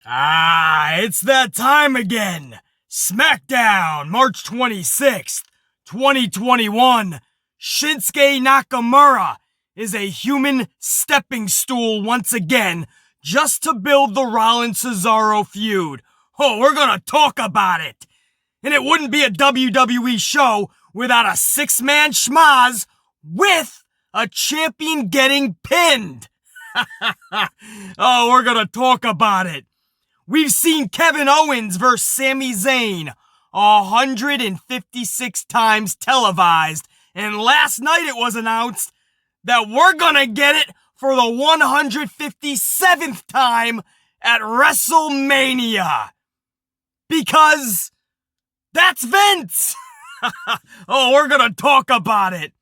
It's that time again. Smackdown, March 26th, 2021. Shinsuke Nakamura is a human stepping stool once again just to build the Rollins-Cesaro feud. Oh, we're gonna talk about it. And it wouldn't be a WWE show without a six-man schmaz with a champion getting pinned. Oh, we're gonna talk about it. We've seen Kevin Owens versus Sami Zayn 156 times televised, and last night it was announced that we're gonna get it for the 157th time at WrestleMania. Because that's Vince! Oh, we're gonna talk about it.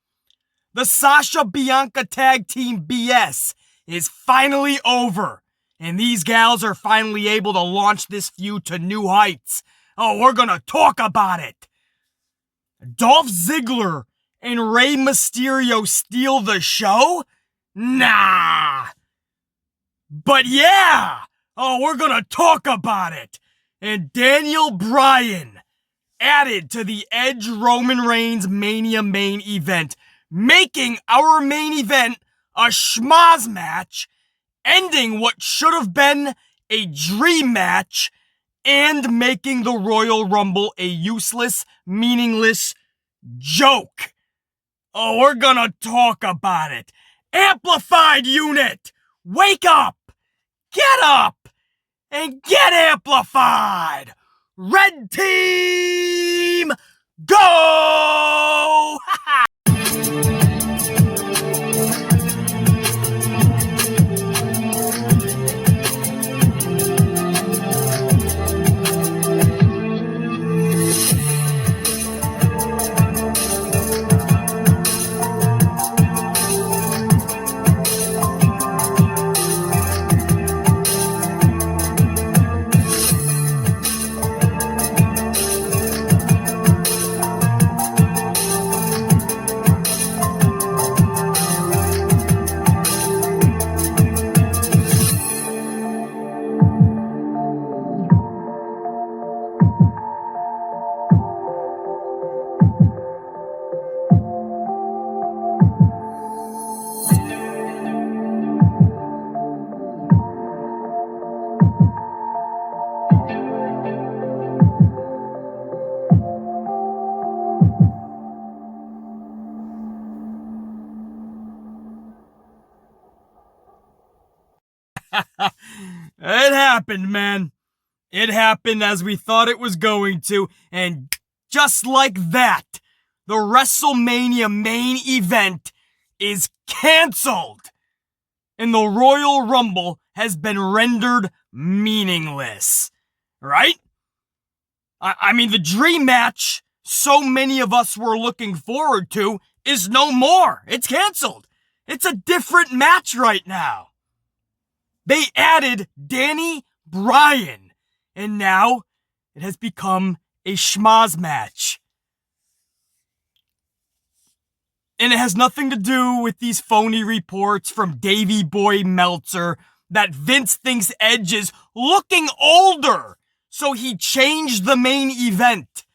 The Sasha Bianca tag team BS is finally over. And these gals are finally able to launch this feud to new heights. Oh, we're gonna talk about it. Dolph Ziggler and Rey Mysterio steal the show? Nah. But yeah. Oh, we're gonna talk about it. And Daniel Bryan added to the Edge Roman Reigns Mania main event, making our main event a schmaz match, ending what should have been a dream match, and making the Royal Rumble a useless, meaningless joke. Oh, we're gonna talk about it. Amplified unit, wake up, and get amplified. Red team, go! It happened, man. It happened as we thought it was going to, and just like that, the WrestleMania main event is canceled, and the Royal Rumble has been rendered meaningless, right? I mean, the dream match so many of us were looking forward to is no more. It's canceled. It's a different match right now. They added Danny Bryan, and now it has become a schmaz match. And it has nothing to do with these phony reports from Davey Boy Meltzer that Vince thinks Edge is looking older, so he changed the main event.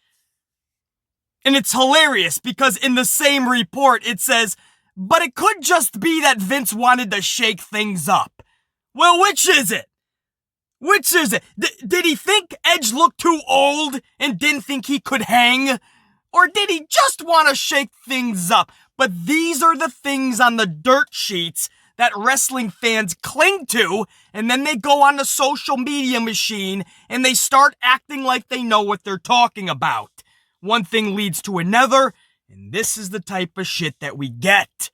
And it's hilarious because in the same report it says, but it could just be that Vince wanted to shake things up. Well, which is it? Which is it? Did he think Edge looked too old and didn't think he could hang? Or did he just want to shake things up? But these are the things on the dirt sheets that wrestling fans cling to, and then they go on the social media machine and they start acting like they know what they're talking about. One thing leads to another, and this is the type of shit that we get.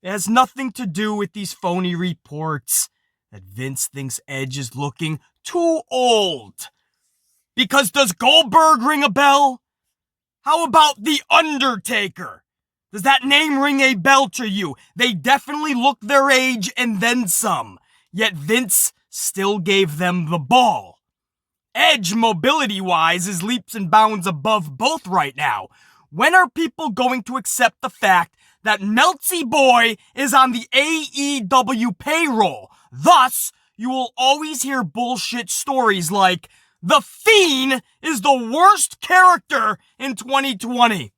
It has nothing to do with these phony reports that Vince thinks Edge is looking too old. Because does Goldberg ring a bell? How about The Undertaker? Does that name ring a bell to you? They definitely look their age and then some. Yet Vince still gave them the ball. Edge, mobility-wise, is leaps and bounds above both right now. When are people going to accept the fact that Meltsy Boy is on the AEW payroll? Thus, you will always hear bullshit stories like, The Fiend is the worst character in 2020.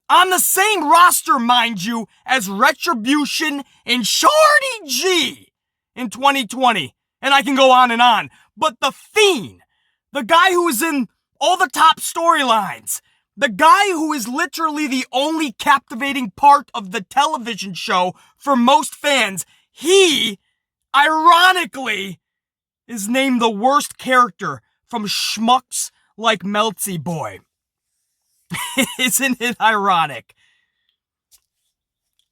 On the same roster, mind you, as Retribution and Shorty G in 2020. And I can go on and on. But The Fiend, the guy who is in all the top storylines, the guy who is literally the only captivating part of the television show for most fans, he, ironically, is named the worst character from schmucks like Melty Boy. Isn't it ironic?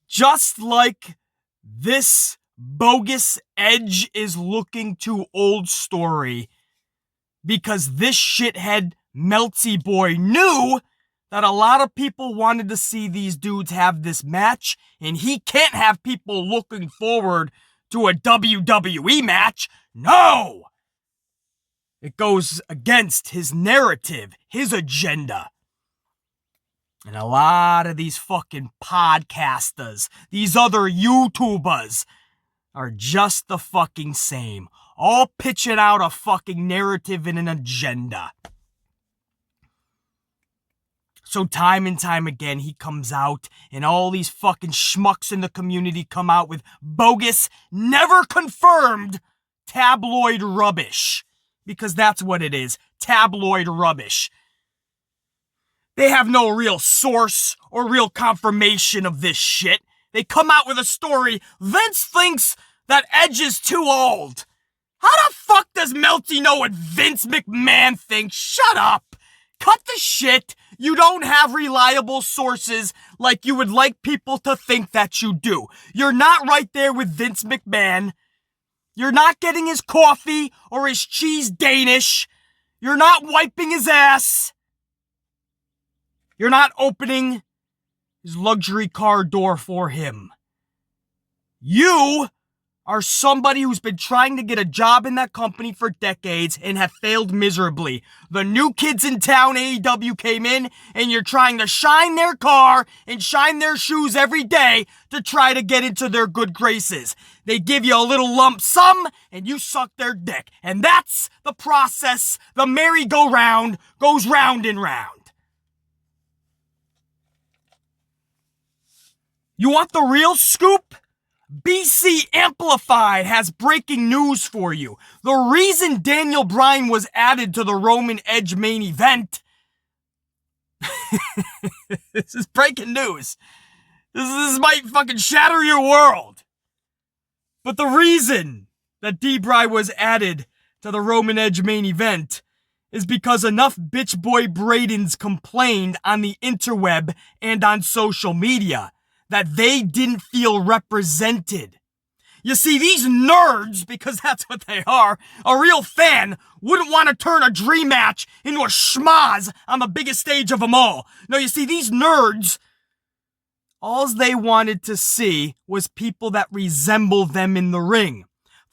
Just like this bogus Edge is looking too old story, because this shithead Melty Boy knew that a lot of people wanted to see these dudes have this match, and he can't have people looking forward to a WWE match. No! It goes against his narrative, his agenda. And a lot of these fucking podcasters, these other YouTubers, are just the fucking same. All pitching out a fucking narrative and an agenda. So time and time again, he comes out, and all these fucking schmucks in the community come out with bogus, never confirmed tabloid rubbish. Because that's what it is. Tabloid rubbish. They have no real source or real confirmation of this shit. They come out with a story. Vince thinks that Edge is too old. How the fuck does Melty know what Vince McMahon thinks? Shut up. Cut the shit. You don't have reliable sources like you would like people to think that you do. You're not right there with Vince McMahon. You're not getting his coffee or his cheese Danish. You're not wiping his ass. You're not opening his luxury car door for him. You are somebody who's been trying to get a job in that company for decades and have failed miserably. The new kids in town, AEW, came in, and you're trying to shine their car and shine their shoes every day to try to get into their good graces. They give you a little lump sum, and you suck their dick. And that's the process. The merry-go-round goes round and round. You want the real scoop? BC Amplified has breaking news for you. The reason Daniel Bryan was added to the Roman Edge main event... This is breaking news. This might fucking shatter your world. But the reason that D-Bry was added to the Roman Edge main event is because enough bitch boy Bradens complained on the interweb and on social media that they didn't feel represented. You see, these nerds, because that's what they are, a real fan wouldn't want to turn a dream match into a schmaz on the biggest stage of them all. No, you see, these nerds, all they wanted to see was people that resemble them in the ring.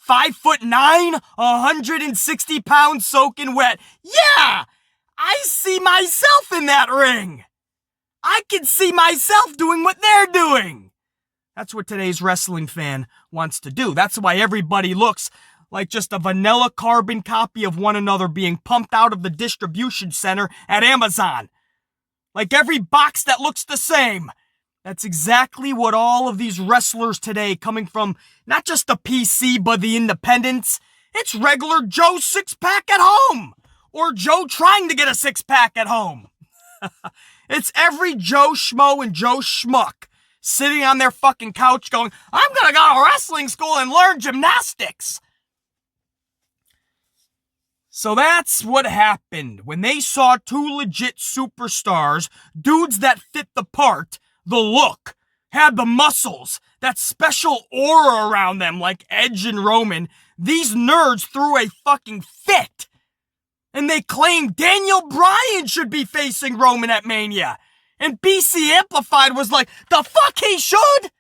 5'9", 160 pounds soaking wet. Yeah! I see myself in that ring! I can see myself doing what they're doing. That's what today's wrestling fan wants to do. That's why everybody looks like just a vanilla carbon copy of one another being pumped out of the distribution center at Amazon. Like every box that looks the same. That's exactly what all of these wrestlers today, coming from not just the PC but the independents, it's regular Joe six-pack at home. Or Joe trying to get a six-pack at home. It's every Joe Schmo and Joe Schmuck sitting on their fucking couch going, I'm gonna go to wrestling school and learn gymnastics. So that's what happened when they saw two legit superstars, dudes that fit the part, the look, had the muscles, that special aura around them like Edge and Roman. These nerds threw a fucking fit. And they claimed Daniel Bryan should be facing Roman at Mania. And BC Amplified was like, the fuck he should?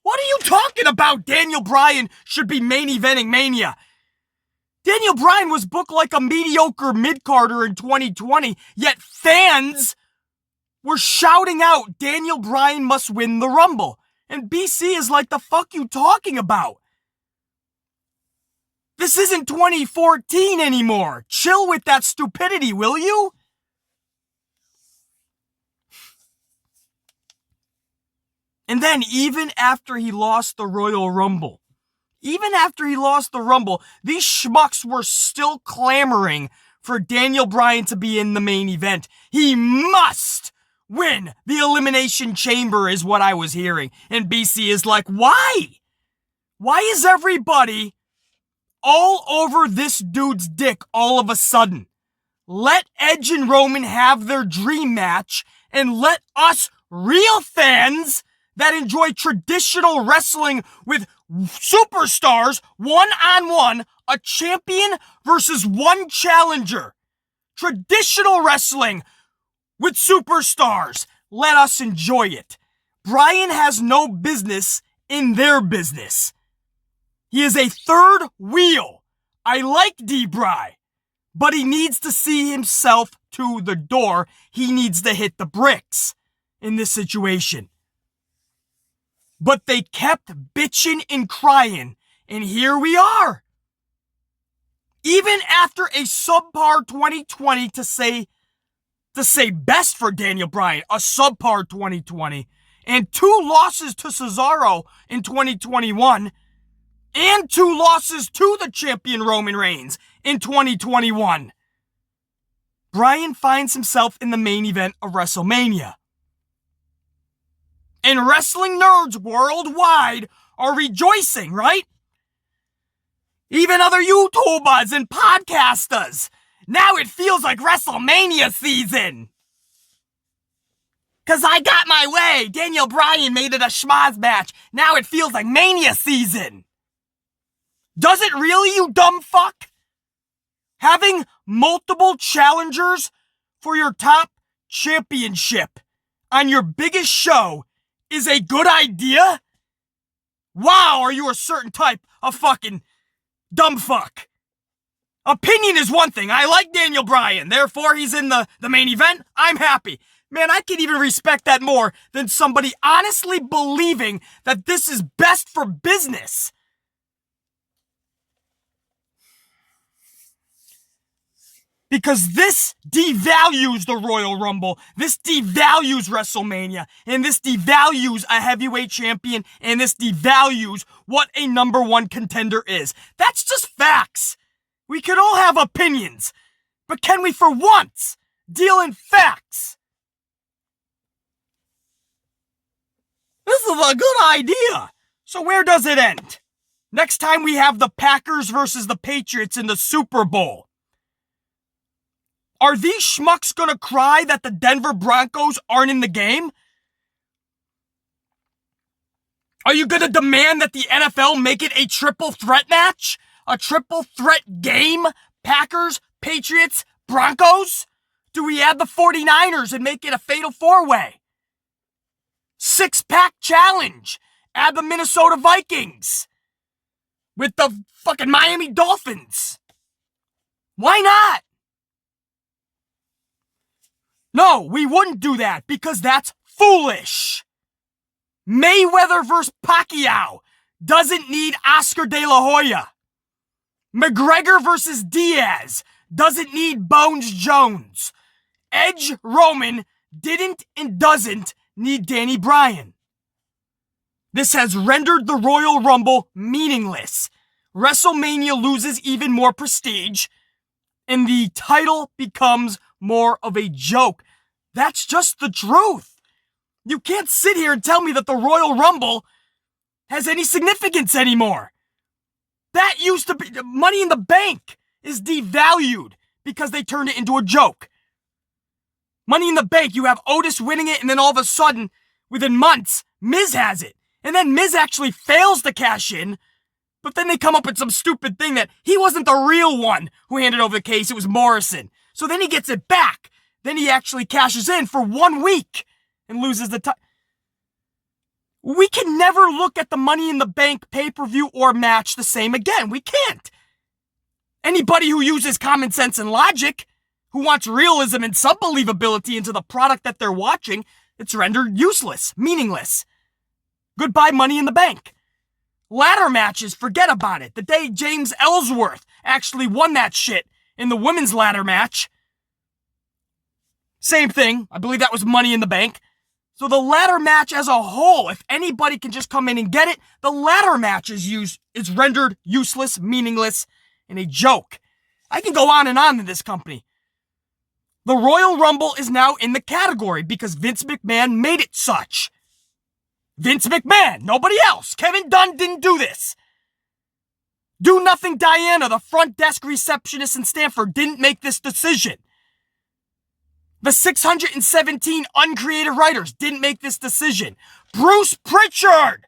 What are you talking about? Daniel Bryan should be main eventing Mania. Daniel Bryan was booked like a mediocre mid-carder in 2020, yet fans were shouting out, Daniel Bryan must win the Rumble. And BC is like, the fuck you talking about? This isn't 2014 anymore. Chill with that stupidity, will you? And then even after he lost the Royal Rumble, these schmucks were still clamoring for Daniel Bryan to be in the main event. He must win the Elimination Chamber is what I was hearing. And BC is like, why? Why is everybody all over this dude's dick all of a sudden? Let Edge and Roman have their dream match and let us real fans that enjoy traditional wrestling with superstars, one-on-one, a champion versus one challenger. Traditional wrestling with superstars. Let us enjoy it. Bryan has no business in their business. He is a third wheel. I like D-Bry, but he needs to see himself to the door. He needs to hit the bricks in this situation. But they kept bitching and crying, and here we are. Even after a subpar 2020 to say best for Daniel Bryan, a subpar 2020, and 2 losses to Cesaro in 2021, and 2 losses to the champion Roman Reigns in 2021, Bryan finds himself in the main event of WrestleMania. And wrestling nerds worldwide are rejoicing, right? Even other YouTubers and podcasters. Now it feels like WrestleMania season. Cause I got my way. Daniel Bryan made it a schmaz match. Now it feels like Mania season. Does it really, you dumb fuck? Having multiple challengers for your top championship on your biggest show is a good idea? Wow, are you a certain type of fucking dumb fuck? Opinion is one thing. I like Daniel Bryan. Therefore, he's in the main event. I'm happy. Man, I can even respect that more than somebody honestly believing that this is best for business. Because this devalues the Royal Rumble, this devalues WrestleMania, and this devalues a heavyweight champion, and this devalues what a number 1 contender is. That's just facts. We can all have opinions, but can we for once deal in facts? This is a good idea. So where does it end? Next time we have the Packers versus the Patriots in the Super Bowl. Are these schmucks gonna cry that the Denver Broncos aren't in the game? Are you gonna demand that the NFL make it a triple threat match? A triple threat game? Packers, Patriots, Broncos? Do we add the 49ers and make it a fatal 4-way? 6-pack challenge. Add the Minnesota Vikings with the fucking Miami Dolphins. Why not? No, we wouldn't do that because that's foolish. Mayweather versus Pacquiao doesn't need Oscar De La Hoya. McGregor versus Diaz doesn't need Bones Jones. Edge Roman didn't and doesn't need Danny Bryan. This has rendered the Royal Rumble meaningless. WrestleMania loses even more prestige, and the title becomes more of a joke. That's just the truth. You can't sit here and tell me that the Royal Rumble has any significance anymore. That used to be, Money in the Bank is devalued because they turned it into a joke. Money in the Bank, you have Otis winning it, and then all of a sudden, within months, Miz has it. And then Miz actually fails to cash in, but then they come up with some stupid thing that he wasn't the real one who handed over the case, it was Morrison. So then he gets it back. Then he actually cashes in for 1 week and loses the title. We can never look at the Money in the Bank pay-per-view or match the same again. We can't. Anybody who uses common sense and logic, who wants realism and some believability into the product that they're watching, it's rendered useless, meaningless. Goodbye, Money in the Bank. Ladder matches, forget about it. The day James Ellsworth actually won that shit in the women's ladder match. Same thing. I believe that was Money in the Bank. So the ladder match as a whole, if anybody can just come in and get it, the ladder match is rendered useless, meaningless, and a joke. I can go on in this company. The Royal Rumble is now in the category because Vince McMahon made it such. Vince McMahon, nobody else. Kevin Dunn didn't do this. Do Nothing Diana, the front desk receptionist in Stanford, didn't make this decision. The 617 uncreative writers didn't make this decision. Bruce Pritchard!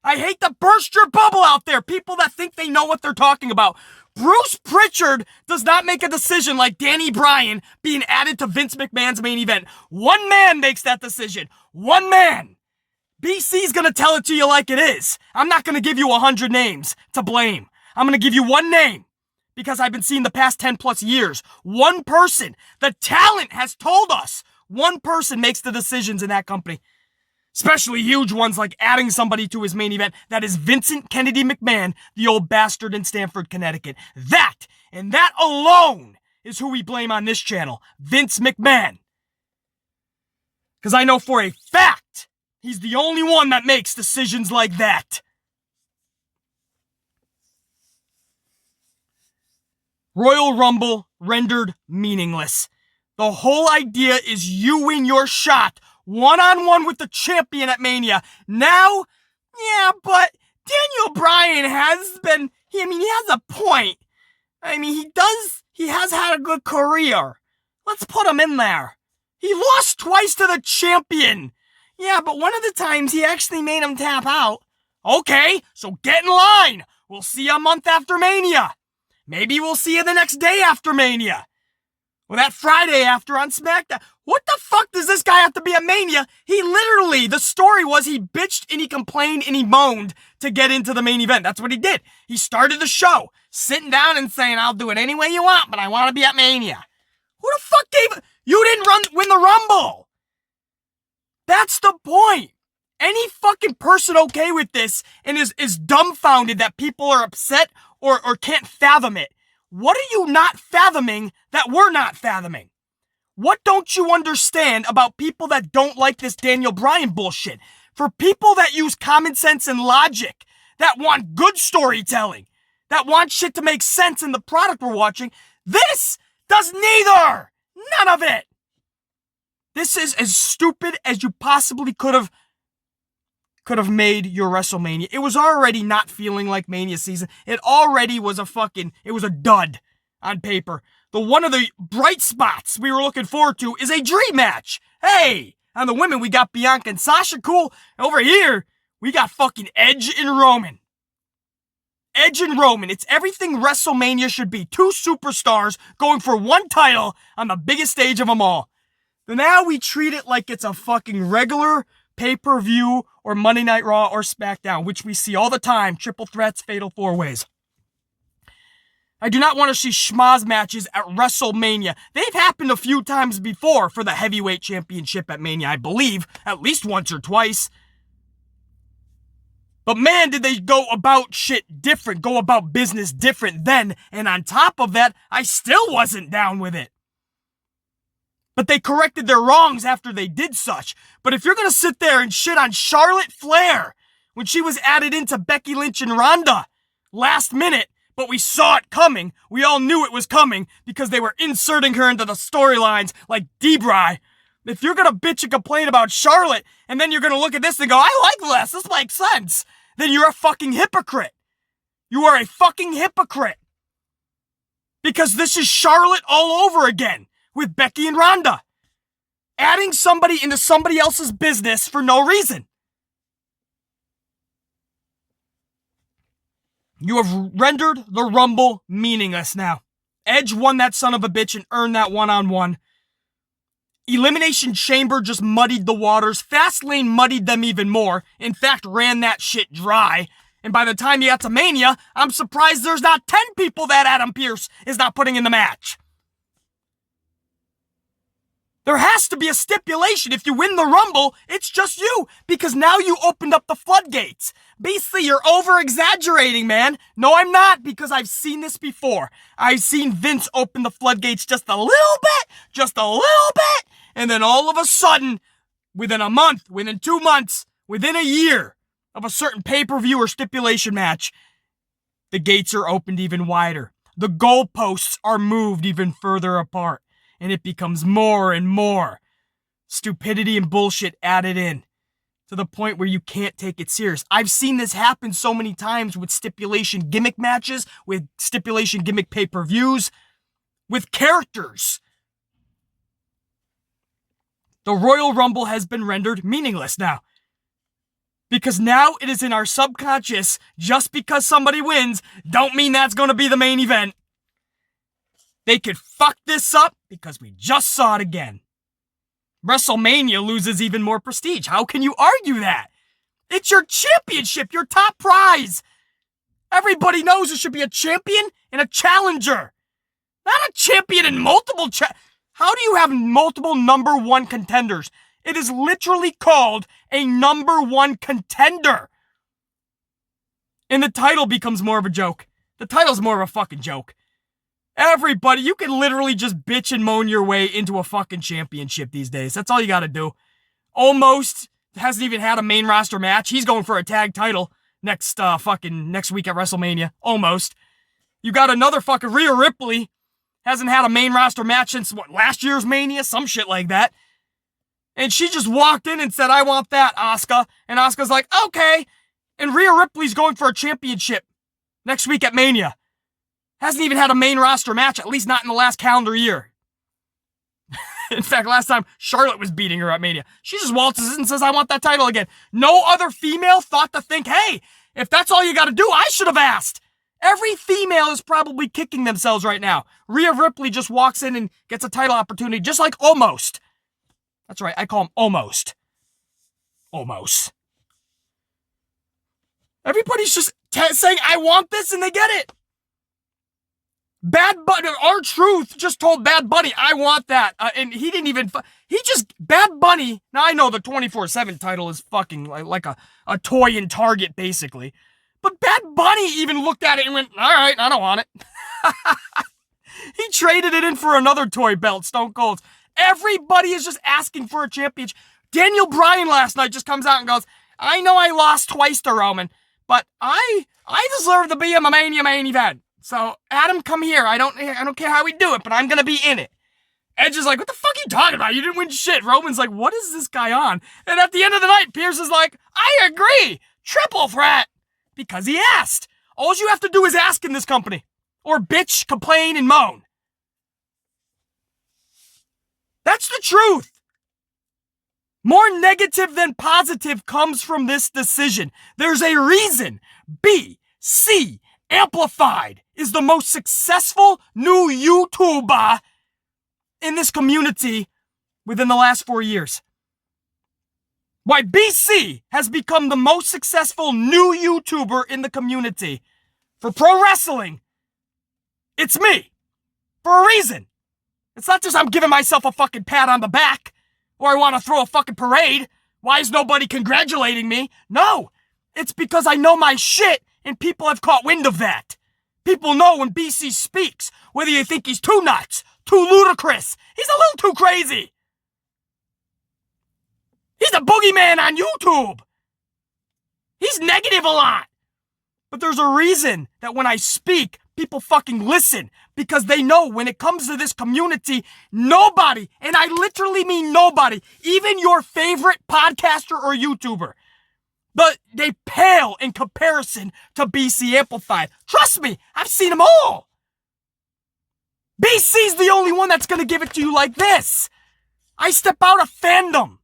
I hate to burst your bubble out there, people that think they know what they're talking about. Bruce Pritchard does not make a decision like Danny Bryan being added to Vince McMahon's main event. One man makes that decision. One man. BC's gonna tell it to you like it is. I'm not gonna give you 100 names to blame. I'm gonna give you one name. Because I've been seeing the past 10 plus years. One person. The talent has told us. One person makes the decisions in that company. Especially huge ones like adding somebody to his main event. That is Vincent Kennedy McMahon, the old bastard in Stamford, Connecticut. That, and that alone, is who we blame on this channel. Vince McMahon. Because I know for a fact, he's the only one that makes decisions like that. Royal Rumble rendered meaningless. The whole idea is you win your shot one-on-one with the champion at Mania. Now, yeah, but Daniel Bryan has been, he has a point. He has had a good career. Let's put him in there. He lost twice to the champion. Yeah, but one of the times he actually made him tap out. Okay, so get in line. We'll see you a month after Mania. Maybe we'll see you the next day after Mania. Or that Friday after on Smackdown. What the fuck does this guy have to be at Mania? He literally, the story was he bitched and he complained and he moaned to get into the main event. That's what he did. He started the show, sitting down and saying, I'll do it any way you want, but I want to be at Mania. Who the fuck gave... You didn't win the Rumble! That's the point. Any fucking person okay with this and is dumbfounded that people are upset or can't fathom it. What are you not fathoming that we're not fathoming? What don't you understand about people that don't like this Daniel Bryan bullshit? For people that use common sense and logic, that want good storytelling, that want shit to make sense in the product we're watching, this does neither! None of it! This is as stupid as you possibly could have made your WrestleMania. It was already not feeling like Mania season. It already was it was a dud on paper. One of the bright spots we were looking forward to is a dream match. Hey, on the women, we got Bianca and Sasha, cool. Over here, we got fucking Edge and Roman. Edge and Roman. It's everything WrestleMania should be. Two superstars going for one title on the biggest stage of them all. But now we treat it like it's a fucking regular pay-per-view or Monday Night Raw or Smackdown, which we see all the time. Triple threats, fatal four-ways. I do not want to see schmaz matches at WrestleMania. They've happened a few times before for the heavyweight championship at Mania, I believe. At least once or twice. But man, did they go about shit different, go about business different then. And on top of that, I still wasn't down with it. But they corrected their wrongs after they did such. But if you're going to sit there and shit on Charlotte Flair when she was added into Becky Lynch and Ronda last minute, but we saw it coming, we all knew it was coming because they were inserting her into the storylines like Debray. If you're going to bitch and complain about Charlotte and then you're going to look at this and go, I like this makes sense, then you're a fucking hypocrite. You are a fucking hypocrite. Because this is Charlotte all over again. With Becky and Ronda. Adding somebody into somebody else's business for no reason. You have rendered the Rumble meaningless now. Edge won that son of a bitch and earned that one-on-one. Elimination Chamber just muddied the waters. Fastlane muddied them even more. In fact, ran that shit dry. And by the time you got to Mania, I'm surprised there's not 10 people that Adam Pearce is not putting in the match. There has to be a stipulation. If you win the Rumble, it's just you, because now you opened up the floodgates. Basically, you're over-exaggerating, man. No, I'm not, because I've seen this before. I've seen Vince open the floodgates just a little bit, and then all of a sudden, within a month, within 2 months, within a year of a certain pay-per-view or stipulation match, the gates are opened even wider. The goalposts are moved even further apart. And it becomes more and more stupidity and bullshit added in to the point where you can't take it serious. I've seen this happen so many times with stipulation gimmick matches, with stipulation gimmick pay-per-views, with characters. The Royal Rumble has been rendered meaningless now. Because now it is in our subconscious, just because somebody wins, don't mean that's going to be the main event. They could fuck this up because we just saw it again. WrestleMania loses even more prestige. How can you argue that? It's your championship, your top prize. Everybody knows there should be a champion and a challenger. Not a champion and multiple How do you have multiple number one contenders? It is literally called a number one contender. And the title becomes more of a joke. The title's more of a fucking joke. Everybody, you can literally just bitch and moan your way into a fucking championship these days. That's all you gotta do. Almost hasn't even had a main roster match. He's going for a tag title next week at WrestleMania. Almost. You got another fucking Rhea Ripley. Hasn't had a main roster match since, last year's Mania? Some shit like that. And she just walked in and said, I want that, Asuka. And Asuka's like, okay. And Rhea Ripley's going for a championship next week at Mania. Hasn't even had a main roster match, at least not in the last calendar year. In fact, last time Charlotte was beating her at Mania. She just waltzes in and says, I want that title again. No other female thought to think, hey, if that's all you gotta do, I should have asked. Every female is probably kicking themselves right now. Rhea Ripley just walks in and gets a title opportunity, just like Almost. That's right, I call him Almost. Almost. Everybody's just saying, I want this, and they get it. Bad Bunny, R-Truth just told Bad Bunny, I want that. And he didn't even, Bad Bunny, now I know the 24/7 title is fucking like a toy in Target, basically. But Bad Bunny even looked at it and went, all right, I don't want it. He traded it in for another toy belt, Stone Cold's. Everybody is just asking for a championship. Daniel Bryan last night just comes out and goes, I know I lost twice to Roman, but I deserve to be in my Mania main event. So, Adam, come here. I don't care how we do it, but I'm gonna be in it. Edge is like, what the fuck are you talking about? You didn't win shit. Roman's like, what is this guy on? And at the end of the night, Pierce is like, I agree. Triple threat. Because he asked. All you have to do is ask in this company. Or bitch, complain, and moan. That's the truth. More negative than positive comes from this decision. There's a reason. BC Amplified is the most successful new YouTuber in this community within the last 4 years. Why BC has become the most successful new YouTuber in the community for pro wrestling. It's me. For a reason. It's not just I'm giving myself a fucking pat on the back or I want to throw a fucking parade. Why is nobody congratulating me? No. It's because I know my shit and people have caught wind of that. People know when BC speaks, whether you think he's too nuts, too ludicrous, he's a little too crazy. He's a boogeyman on YouTube. He's negative a lot. But there's a reason that when I speak, people fucking listen. Because they know when it comes to this community, nobody, and I literally mean nobody, even your favorite podcaster or YouTuber, but they pale in comparison to BC Amplified. Trust me, I've seen them all. BC's the only one that's going to give it to you like this. I step out of fandom.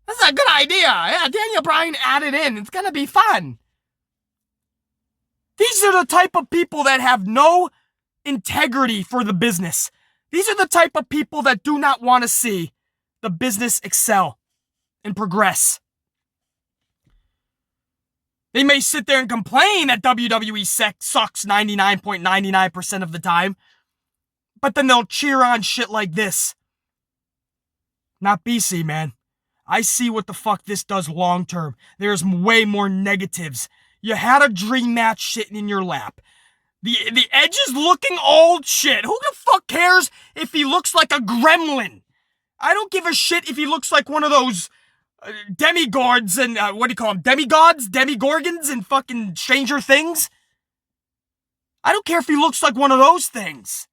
That's a good idea. Yeah, Daniel Bryan added in. It's going to be fun. These are the type of people that have no integrity for the business. These are the type of people that do not want to see the business excel and progress. They may sit there and complain that WWE sucks 99.99% of the time, but then they'll cheer on shit like this. Not BC, man. I see what the fuck this does long term. There's way more negatives. You had a dream match sitting in your lap. The Edge is looking old shit. Who the fuck cares if he looks like a gremlin? I don't give a shit if he looks like one of those demigods and, what do you call them? Demigods? Demigorgons and fucking Stranger Things? I don't care if he looks like one of those things.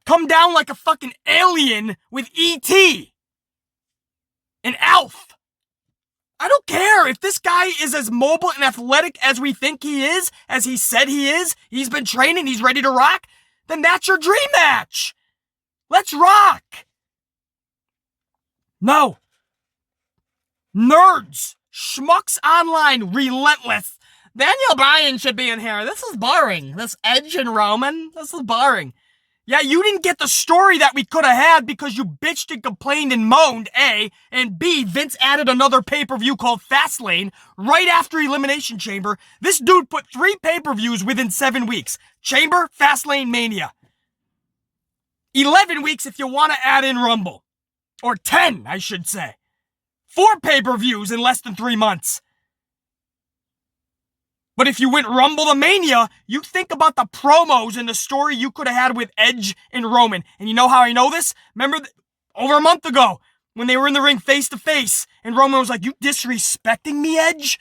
Come down like a fucking alien with E.T. and Alf. I don't care if this guy is as mobile and athletic as we think he is, as he said he is, he's been training, he's ready to rock, then that's your dream match. Let's rock. No. Nerds. Schmucks online. Relentless. Daniel Bryan should be in here. This is boring. This Edge and Roman. This is boring. Yeah, you didn't get the story that we could have had because you bitched and complained and moaned, A. And B, Vince added another pay-per-view called Fastlane right after Elimination Chamber. This dude put 3 pay-per-views within 7 weeks. Chamber, Fastlane, Mania. 11 weeks if you want to add in Rumble. Or 10, I should say. 4 pay-per-views in less than 3 months. But if you went Rumble to Mania, you think about the promos and the story you could have had with Edge and Roman. And you know how I know this? Remember over a month ago when they were in the ring face to face and Roman was like, "You disrespecting me, Edge?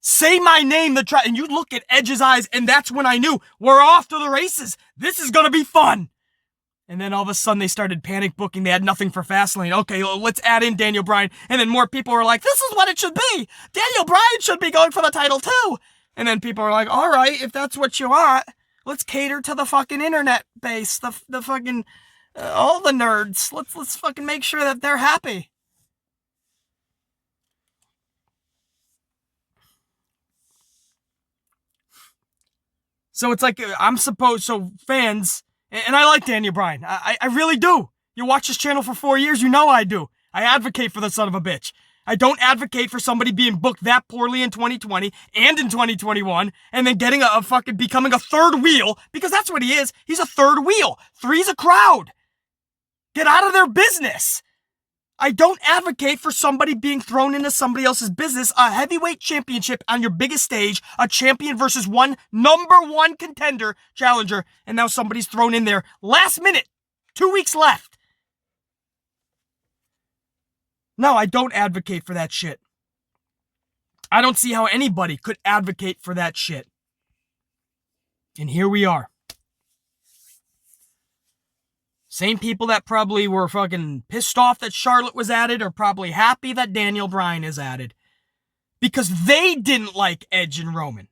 Say my name." And you look at Edge's eyes and that's when I knew we're off to the races. This is going to be fun. And then all of a sudden they started panic booking. They had nothing for Fastlane. Okay, well, let's add in Daniel Bryan. And then more people were like, this is what it should be. Daniel Bryan should be going for the title too. And then people are like, all right, if that's what you want, let's cater to the fucking internet base, the fucking, all the nerds. Let's fucking make sure that they're happy. So it's like, so fans, and I like Daniel Bryan. I really do. You watch this channel for 4 years, you know I do. I advocate for the son of a bitch. I don't advocate for somebody being booked that poorly in 2020 and in 2021 and then getting becoming a third wheel, because that's what he is. He's a third wheel. 3's a crowd. Get out of their business. I don't advocate for somebody being thrown into somebody else's business, a heavyweight championship on your biggest stage, a champion versus number one contender, challenger, and now somebody's thrown in there last minute, 2 weeks left. No, I don't advocate for that shit. I don't see how anybody could advocate for that shit. And here we are. Same people that probably were fucking pissed off that Charlotte was added are probably happy that Daniel Bryan is added. Because they didn't like Edge and Roman.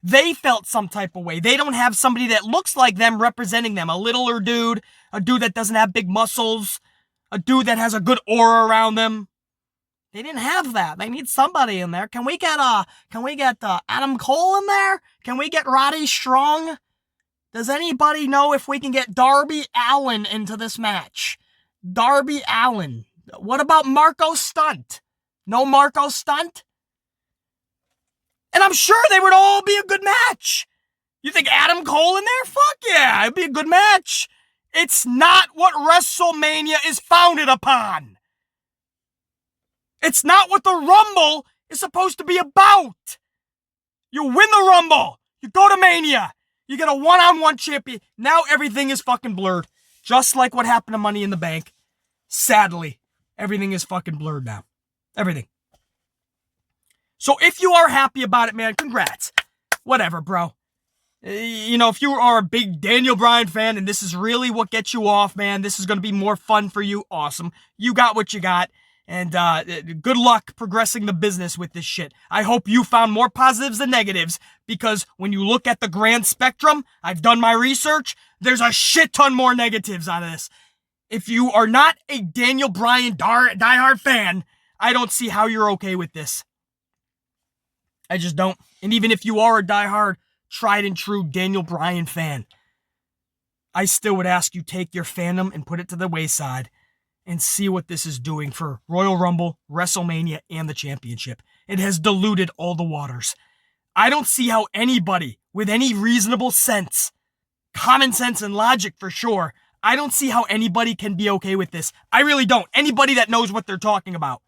They felt some type of way. They don't have somebody that looks like them representing them. A littler dude, a dude that doesn't have big muscles, a dude that has a good aura around them. They didn't have that. They need somebody in there. Can we get Adam Cole in there? Can we get Roddy Strong? Does anybody know if we can get Darby Allin into this match? Darby Allin. What about Marco Stunt? No Marco Stunt? And I'm sure they would all be a good match. You think Adam Cole in there? Fuck yeah, it'd be a good match. It's not what WrestleMania is founded upon. It's not what the Rumble is supposed to be about. You win the Rumble. You go to Mania. You get a one-on-one champion. Now everything is fucking blurred. Just like what happened to Money in the Bank. Sadly, everything is fucking blurred now. Everything. So if you are happy about it, man, congrats. Whatever, bro. You know, if you are a big Daniel Bryan fan and this is really what gets you off, man, this is going to be more fun for you. Awesome. You got what you got. And good luck progressing the business with this shit. I hope you found more positives than negatives, because when you look at the grand spectrum, I've done my research, there's a shit ton more negatives out of this. If you are not a Daniel Bryan diehard fan, I don't see how you're okay with this. I just don't. And even if you are a diehard, tried and true Daniel Bryan fan, I still would ask you take your fandom and put it to the wayside and see what this is doing for Royal Rumble, WrestleMania, and the championship. It has diluted all the waters. I don't see how anybody with any reasonable sense, common sense and logic for sure, I don't see how anybody can be okay with this. I really don't. Anybody that knows what they're talking about.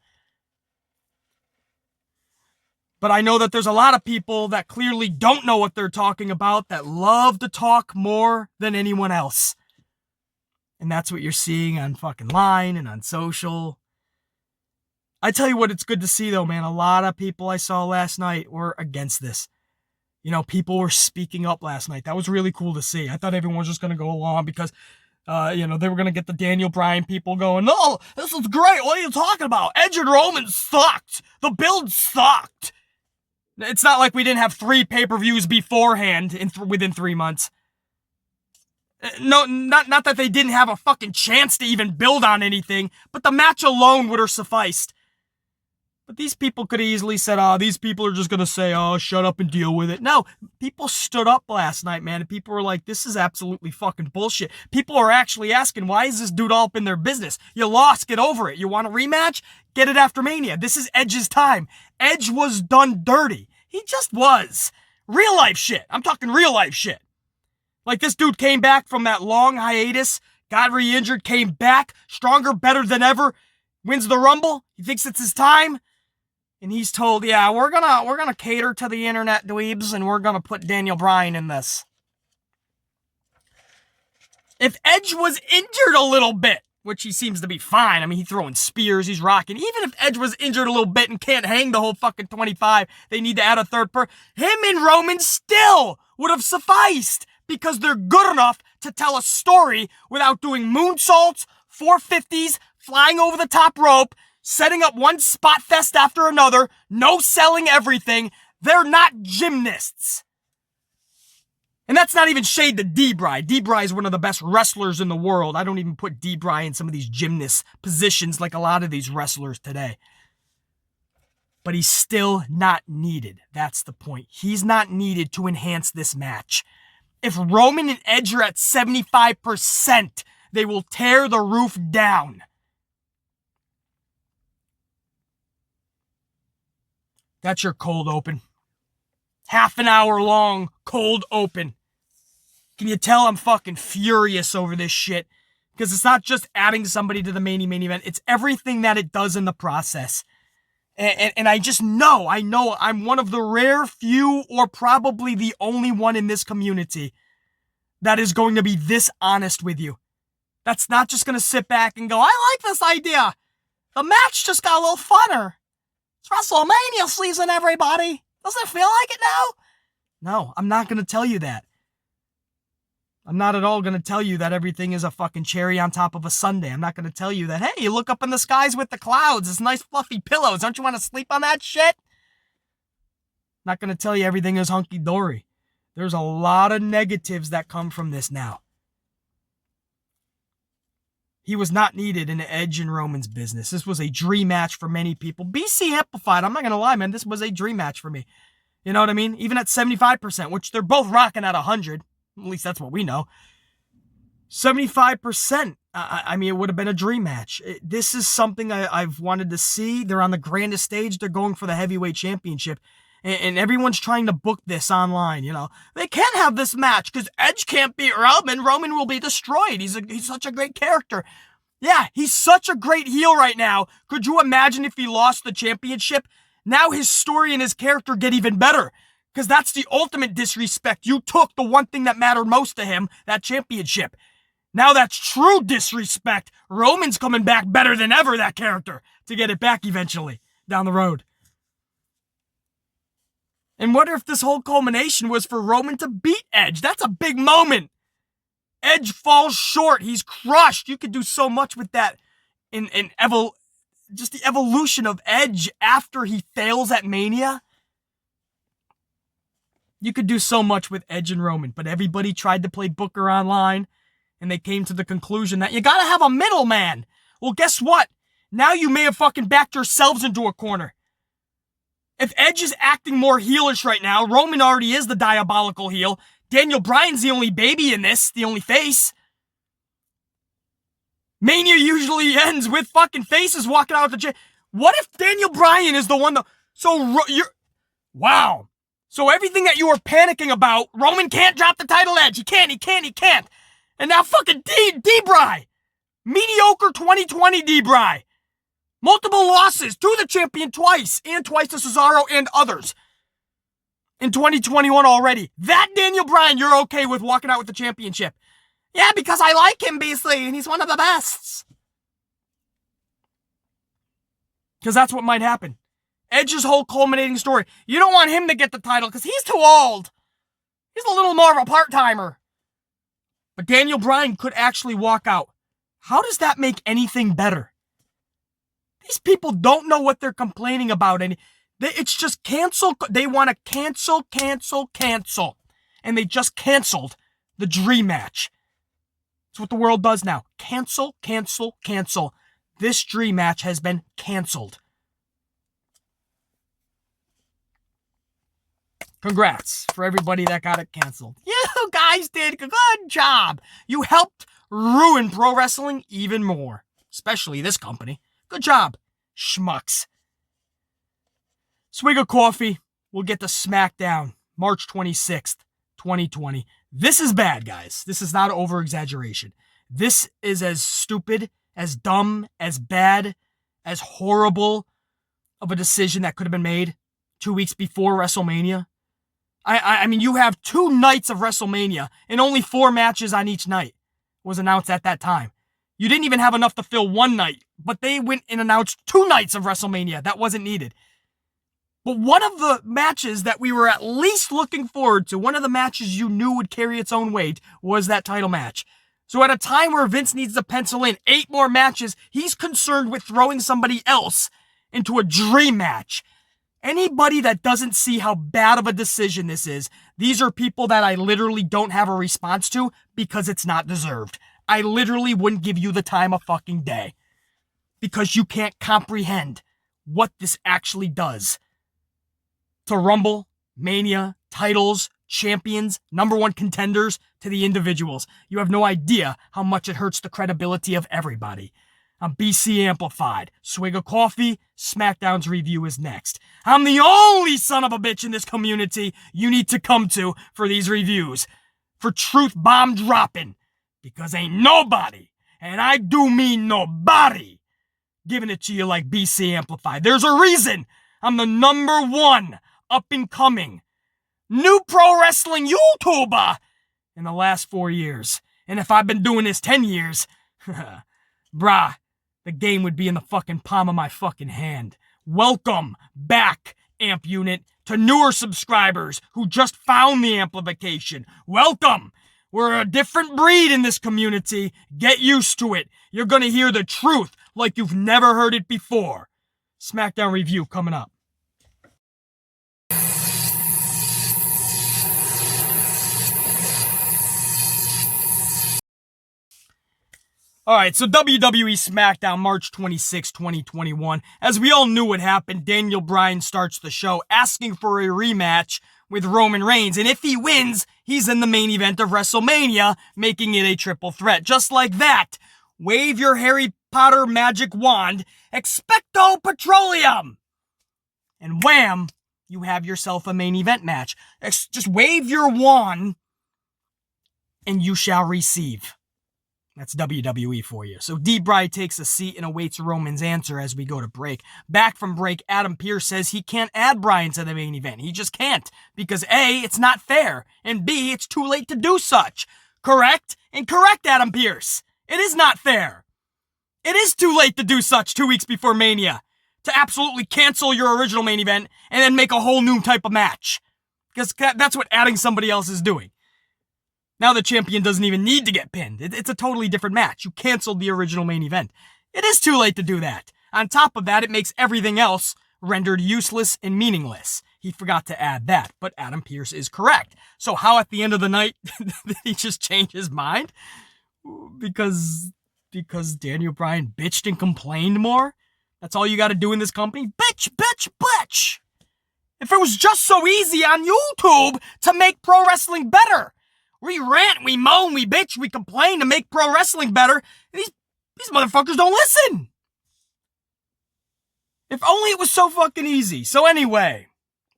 But I know that there's a lot of people that clearly don't know what they're talking about, that love to talk more than anyone else. And that's what you're seeing on fucking line and on social. I tell you what, it's good to see though, man. A lot of people I saw last night were against this. You know, people were speaking up last night. That was really cool to see. I thought everyone was just going to go along because, they were going to get the Daniel Bryan people going, no, this is great. What are you talking about? Edge and Roman sucked. The build sucked. It's not like we didn't have 3 pay-per-views beforehand within 3 months. No, not that they didn't have a fucking chance to even build on anything, but the match alone would have sufficed. But these people could have easily said, these people are just going to say, shut up and deal with it. No, people stood up last night, man, and people were like, this is absolutely fucking bullshit. People are actually asking, why is this dude all up in their business? You lost, get over it. You want a rematch? Get it after Mania. This is Edge's time. Edge was done dirty. He just was. Real life shit. I'm talking real life shit. Like this dude came back from that long hiatus, got re-injured, came back, stronger, better than ever, wins the Rumble. He thinks it's his time. And he's told, yeah, we're gonna cater to the internet dweebs and we're gonna put Daniel Bryan in this. If Edge was injured a little bit, which he seems to be fine. I mean, he's throwing spears, he's rocking. Even if Edge was injured a little bit and can't hang the whole fucking 25, they need to add a third per. Him and Roman still would have sufficed because they're good enough to tell a story without doing moonsaults, 450s, flying over the top rope, setting up one spot fest after another, no selling everything. They're not gymnasts. And that's not even shade to D-Bry. D-Bry is one of the best wrestlers in the world. I don't even put D-Bry in some of these gymnast positions like a lot of these wrestlers today. But he's still not needed. That's the point. He's not needed to enhance this match. If Roman and Edge are at 75%, they will tear the roof down. That's your cold open. Half an hour long cold open. Can you tell I'm fucking furious over this shit? Because it's not just adding somebody to the main event. It's everything that it does in the process. And I just know, I'm one of the rare few or probably the only one in this community that is going to be this honest with you. That's not just going to sit back and go, I like this idea. The match just got a little funner. It's WrestleMania season, everybody. Doesn't it feel like it now? No, I'm not going to tell you that. I'm not at all going to tell you that everything is a fucking cherry on top of a sundae. I'm not going to tell you that, hey, you look up in the skies with the clouds. It's nice fluffy pillows. Don't you want to sleep on that shit? Not going to tell you everything is hunky-dory. There's a lot of negatives that come from this now. He was not needed in Edge and Roman's business. This was a dream match for many people. BC Amplified, I'm not going to lie, man. This was a dream match for me. You know what I mean? Even at 75%, which they're both rocking at 100. At least that's what we know. 75%. I mean, it would have been a dream match. This is something I've wanted to see. They're on the grandest stage. They're going for the heavyweight championship. And everyone's trying to book this online, you know. They can't have this match because Edge can't beat Roman. Roman will be destroyed. He's such a great character. Yeah, he's such a great heel right now. Could you imagine if he lost the championship? Now his story and his character get even better. Because that's the ultimate disrespect. You took the one thing that mattered most to him, that championship. Now that's true disrespect. Roman's coming back better than ever, that character, to get it back eventually down the road. And what if this whole culmination was for Roman to beat Edge? That's a big moment. Edge falls short. He's crushed. You could do so much with that just the evolution of Edge after he fails at Mania. You could do so much with Edge and Roman, but everybody tried to play Booker online, and they came to the conclusion that you gotta have a middleman. Well, guess what? Now you may have fucking backed yourselves into a corner. If Edge is acting more heelish right now, Roman already is the diabolical heel. Daniel Bryan's the only baby in this, the only face. Mania usually ends with fucking faces walking out of the gym. What if Daniel Bryan is the one wow. So everything that you were panicking about, Roman can't drop the title Edge. He can't. And now fucking D-Bry. Mediocre 2020 D-Bry. Multiple losses to the champion twice, and twice to Cesaro and others. In 2021 already. That Daniel Bryan, you're okay with walking out with the championship. Yeah, because I like him, Beastly, and he's one of the best. Because that's what might happen. Edge's whole culminating story. You don't want him to get the title because he's too old. He's a little more of a part-timer. But Daniel Bryan could actually walk out. How does that make anything better? These people don't know what they're complaining about. And it's just cancel. They want to cancel. And they just canceled the dream match. It's what the world does now. Cancel. This dream match has been canceled. Congrats for everybody that got it canceled. You guys did a good job. You helped ruin pro wrestling even more. Especially this company. Good job, schmucks. Swig of coffee. We'll get to Smackdown, March 26th, 2020. This is bad, guys. This is not over-exaggeration. This is as stupid, as dumb, as bad, as horrible of a decision that could have been made 2 weeks before WrestleMania. I mean, you have 2 nights of WrestleMania and only 4 matches on each night was announced at that time. You didn't even have enough to fill 1 night, but they went and announced 2 nights of WrestleMania. That wasn't needed. But one of the matches that we were at least looking forward to, one of the matches you knew would carry its own weight, was that title match. So at a time where Vince needs to pencil in 8 more matches, he's concerned with throwing somebody else into a dream match. Anybody that doesn't see how bad of a decision this is, these are people that I literally don't have a response to because it's not deserved. I literally wouldn't give you the time of fucking day because you can't comprehend what this actually does to Rumble, Mania, titles, champions, #1 contenders, to the individuals. You have no idea how much it hurts the credibility of everybody. I'm BC Amplified. Swig of coffee. Smackdown's review is next. I'm the only son of a bitch in this community you need to come to for these reviews. For truth bomb dropping. Because ain't nobody, and I do mean nobody, giving it to you like BC Amplified. There's a reason I'm the #1 up-and-coming new pro wrestling YouTuber in the last 4 years. And if I've been doing this 10 years, brah, the game would be in the fucking palm of my fucking hand. Welcome back, Amp Unit, to newer subscribers who just found the amplification. Welcome. We're a different breed in this community. Get used to it. You're gonna hear the truth like you've never heard it before. Smackdown review coming up. Alright, so WWE Smackdown, March 26, 2021. As we all knew what happened, Daniel Bryan starts the show asking for a rematch with Roman Reigns. And if he wins, he's in the main event of WrestleMania, making it a triple threat. Just like that. Wave your Harry Potter magic wand, expecto petroleum! And wham, you have yourself a main event match. Just wave your wand, and you shall receive. That's WWE for you. So D-Bry takes a seat and awaits Roman's answer as we go to break. Back from break, Adam Pearce says he can't add Bryan to the main event. He just can't. Because A, it's not fair. And B, it's too late to do such. Correct? Incorrect, Adam Pearce. It is not fair. It is too late to do such 2 weeks before Mania. To absolutely cancel your original main event and then make a whole new type of match. Because that's what adding somebody else is doing. Now the champion doesn't even need to get pinned. It's a totally different match. You canceled the original main event. It is too late to do that. On top of that, it makes everything else rendered useless and meaningless. He forgot to add that, but Adam Pearce is correct. So how at the end of the night did he just change his mind? Because Daniel Bryan bitched and complained more? That's all you gotta do in this company? Bitch, bitch, bitch! If it was just so easy on YouTube to make pro wrestling better! We rant, we moan, we bitch, we complain to make pro wrestling better. These motherfuckers don't listen. If only it was so fucking easy. So anyway,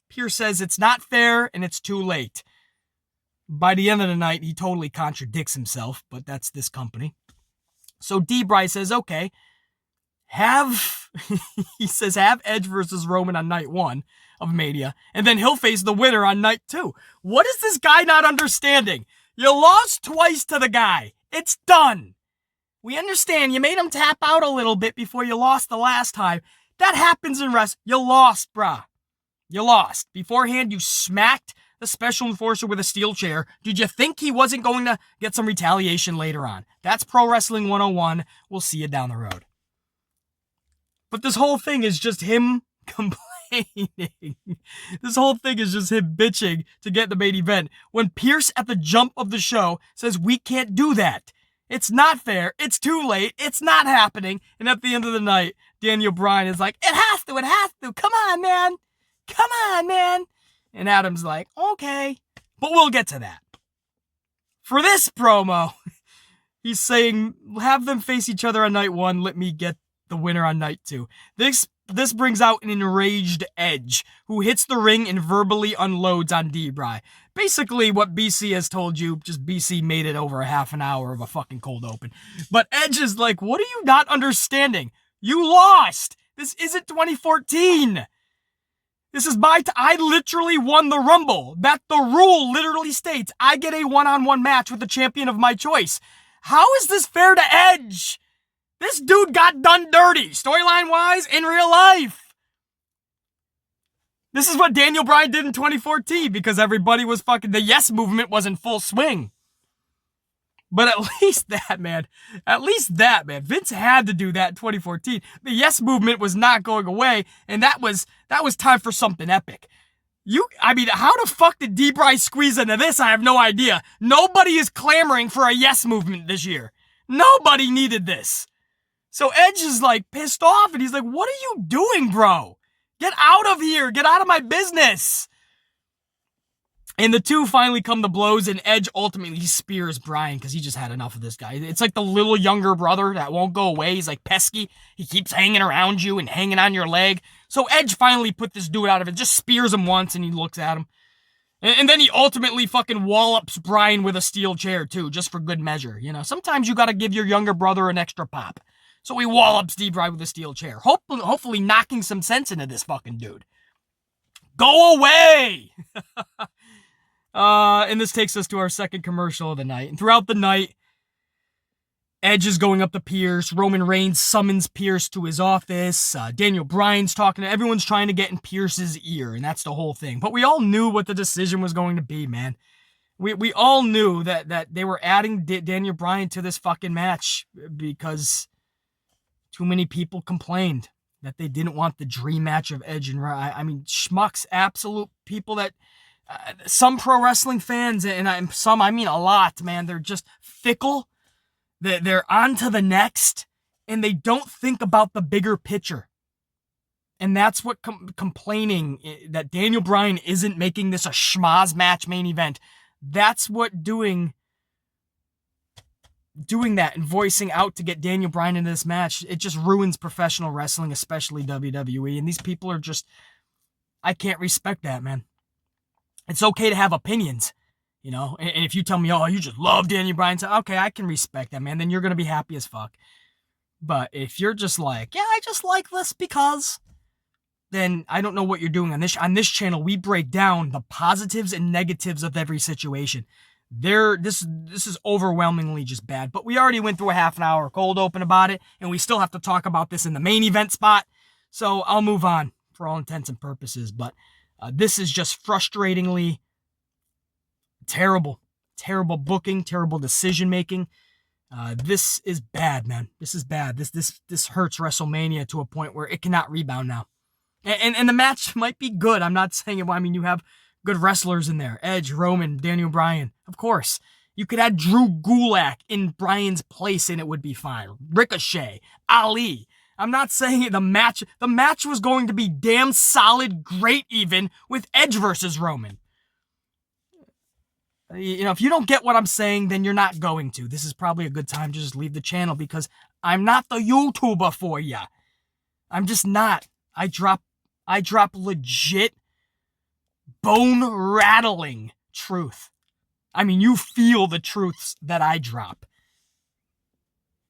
Pearce says it's not fair and it's too late. By the end of the night, he totally contradicts himself, but that's this company. So D-Bry says, okay, he says, have Edge versus Roman on night 1 of Mania, and then he'll face the winner on night 2. What is this guy not understanding? You lost twice to the guy. It's done. We understand you made him tap out a little bit before you lost the last time. That happens in wrestling. You lost, brah. You lost. Beforehand, you smacked the special enforcer with a steel chair. Did you think he wasn't going to get some retaliation later on? That's Pro Wrestling 101. We'll see you down the road. But this whole thing is just him complaining. This whole thing is just him bitching to get the main event. When Pierce at the jump of the show says, we can't do that. It's not fair. It's too late. It's not happening. And at the end of the night, Daniel Bryan is like, it has to. It has to. Come on, man. Come on, man. And Adam's like, okay. But we'll get to that. For this promo, he's saying, have them face each other on night 1. Let me get the winner on night 2. This brings out an enraged Edge, who hits the ring and verbally unloads on D-Bry. Basically, what BC has told you, just BC made it over a half an hour of a fucking cold open. But Edge is like, what are you not understanding? You lost! This isn't 2014! This is I literally won the Rumble. That the rule literally states I get a one-on-one match with the champion of my choice. How is this fair to Edge? This dude got done dirty, storyline-wise, in real life. This is what Daniel Bryan did in 2014 because everybody was fucking... The yes movement was in full swing. But at least that, man. Vince had to do that in 2014. The yes movement was not going away, and that was time for something epic. How the fuck did D-Bry squeeze into this? I have no idea. Nobody is clamoring for a yes movement this year. Nobody needed this. So Edge is like pissed off and he's like, what are you doing, bro? Get out of here. Get out of my business. And the two finally come to blows and Edge ultimately spears Bryan because he just had enough of this guy. It's like the little younger brother that won't go away. He's like pesky. He keeps hanging around you and hanging on your leg. So Edge finally put this dude out of it. Just spears him once and he looks at him. And then he ultimately fucking wallops Bryan with a steel chair too, just for good measure. You know, sometimes you got to give your younger brother an extra pop. So he wallops D-Bry with a steel chair. Hopefully knocking some sense into this fucking dude. Go away! And this takes us to our second commercial of the night. And throughout the night, Edge is going up to Pierce. Roman Reigns summons Pierce to his office. Daniel Bryan's talking to everyone's trying to get in Pierce's ear. And that's the whole thing. But we all knew what the decision was going to be, man. We all knew that they were adding Daniel Bryan to this fucking match because... too many people complained that they didn't want the dream match of Edge and Rey. I mean, schmucks, absolute people that... some pro wrestling fans, and I mean a lot, man, they're just fickle. They're on to the next, and they don't think about the bigger picture. And that's what complaining that Daniel Bryan isn't making this a schmaz match main event. That's what doing that and voicing out to get Daniel Bryan into this match, it just ruins professional wrestling, especially WWE. And these people are just, I can't respect that, man. It's okay to have opinions, you know? And if you tell me, oh, you just love Daniel Bryan, so okay, I can respect that, man. Then you're going to be happy as fuck. But if you're just like, yeah, I just like this because, then I don't know what you're doing. On this channel, we break down the positives and negatives of every situation. This is overwhelmingly just bad, but we already went through a half an hour cold open about it, and we still have to talk about this in the main event spot, so I'll move on for all intents and purposes, but this is just frustratingly terrible booking, terrible decision making. This is bad, man. This is bad. This hurts WrestleMania to a point where it cannot rebound now, and the match might be good. I'm not saying it. I mean, you have good wrestlers in there. Edge, Roman, Daniel Bryan. Of course. You could add Drew Gulak in Bryan's place and it would be fine. Ricochet, Ali. I'm not saying the match was going to be damn solid, great even, with Edge versus Roman. You know, if you don't get what I'm saying, then you're not going to. This is probably a good time to just leave the channel because I'm not the YouTuber for ya. I'm just not. I drop legit bone-rattling truth. I mean, you feel the truths that I drop.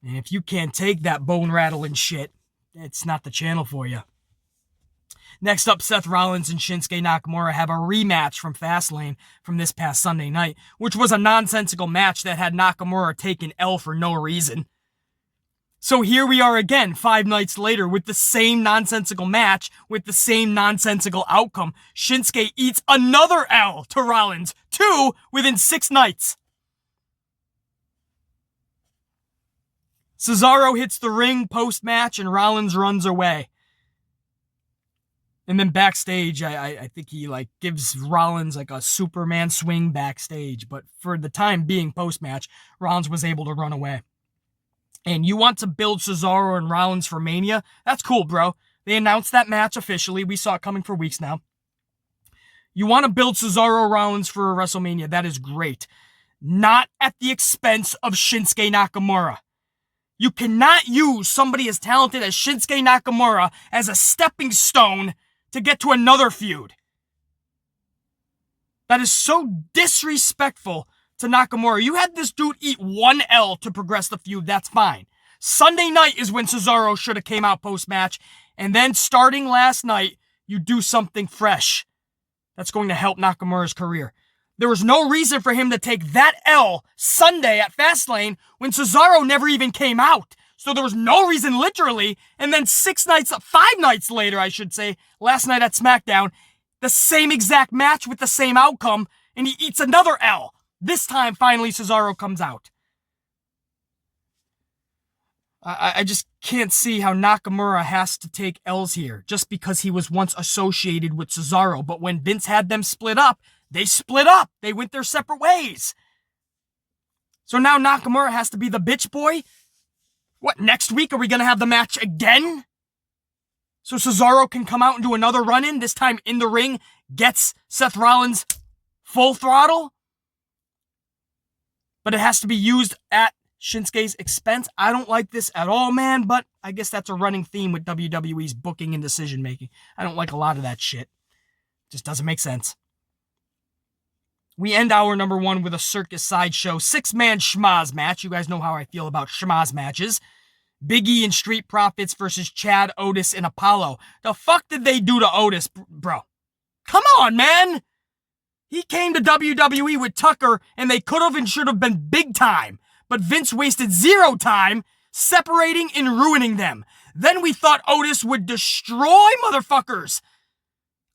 And if you can't take that bone rattling shit, it's not the channel for you. Next up, Seth Rollins and Shinsuke Nakamura have a rematch from Fastlane from this past Sunday night, which was a nonsensical match that had Nakamura take an L for no reason. So here we are again, 5 nights later, with the same nonsensical match, with the same nonsensical outcome. Shinsuke eats another L to Rollins, 2 within 6 nights. Cesaro hits the ring post-match and Rollins runs away. And then backstage, I think he gives Rollins a Superman swing backstage. But for the time being post-match, Rollins was able to run away. And you want to build Cesaro and Rollins for Mania? That's cool, bro. They announced that match officially. We saw it coming for weeks now. You want to build Cesaro Rollins for WrestleMania. That is great. Not at the expense of Shinsuke Nakamura. You cannot use somebody as talented as Shinsuke Nakamura as a stepping stone to get to another feud. That is so disrespectful to Nakamura. You had this dude eat 1 L to progress the feud. That's fine. Sunday night is when Cesaro should have came out post-match. And then starting last night, you do something fresh that's going to help Nakamura's career. There was no reason for him to take that L Sunday at Fastlane when Cesaro never even came out. So there was no reason, literally. And then 5 nights later, I should say, last night at Smackdown, the same exact match with the same outcome, and he eats another L. This time, finally, Cesaro comes out. I just can't see how Nakamura has to take L's here, just because he was once associated with Cesaro. But when Vince had them split up, they split up. They went their separate ways. So now Nakamura has to be the bitch boy? What, next week are we going to have the match again? So Cesaro can come out and do another run-in, this time in the ring, gets Seth Rollins full throttle? But it has to be used at Shinsuke's expense. I don't like this at all, man, but I guess that's a running theme with WWE's booking and decision-making. I don't like a lot of that shit. Just doesn't make sense. We end hour number 1 with a circus sideshow 6-man schmaz match. You guys know how I feel about schmaz matches. Big E and Street Profits versus Chad, Otis, and Apollo. The fuck did they do to Otis, bro? Come on, man! He came to WWE with Tucker, and they could have and should have been big time. But Vince wasted 0 time separating and ruining them. Then we thought Otis would destroy motherfuckers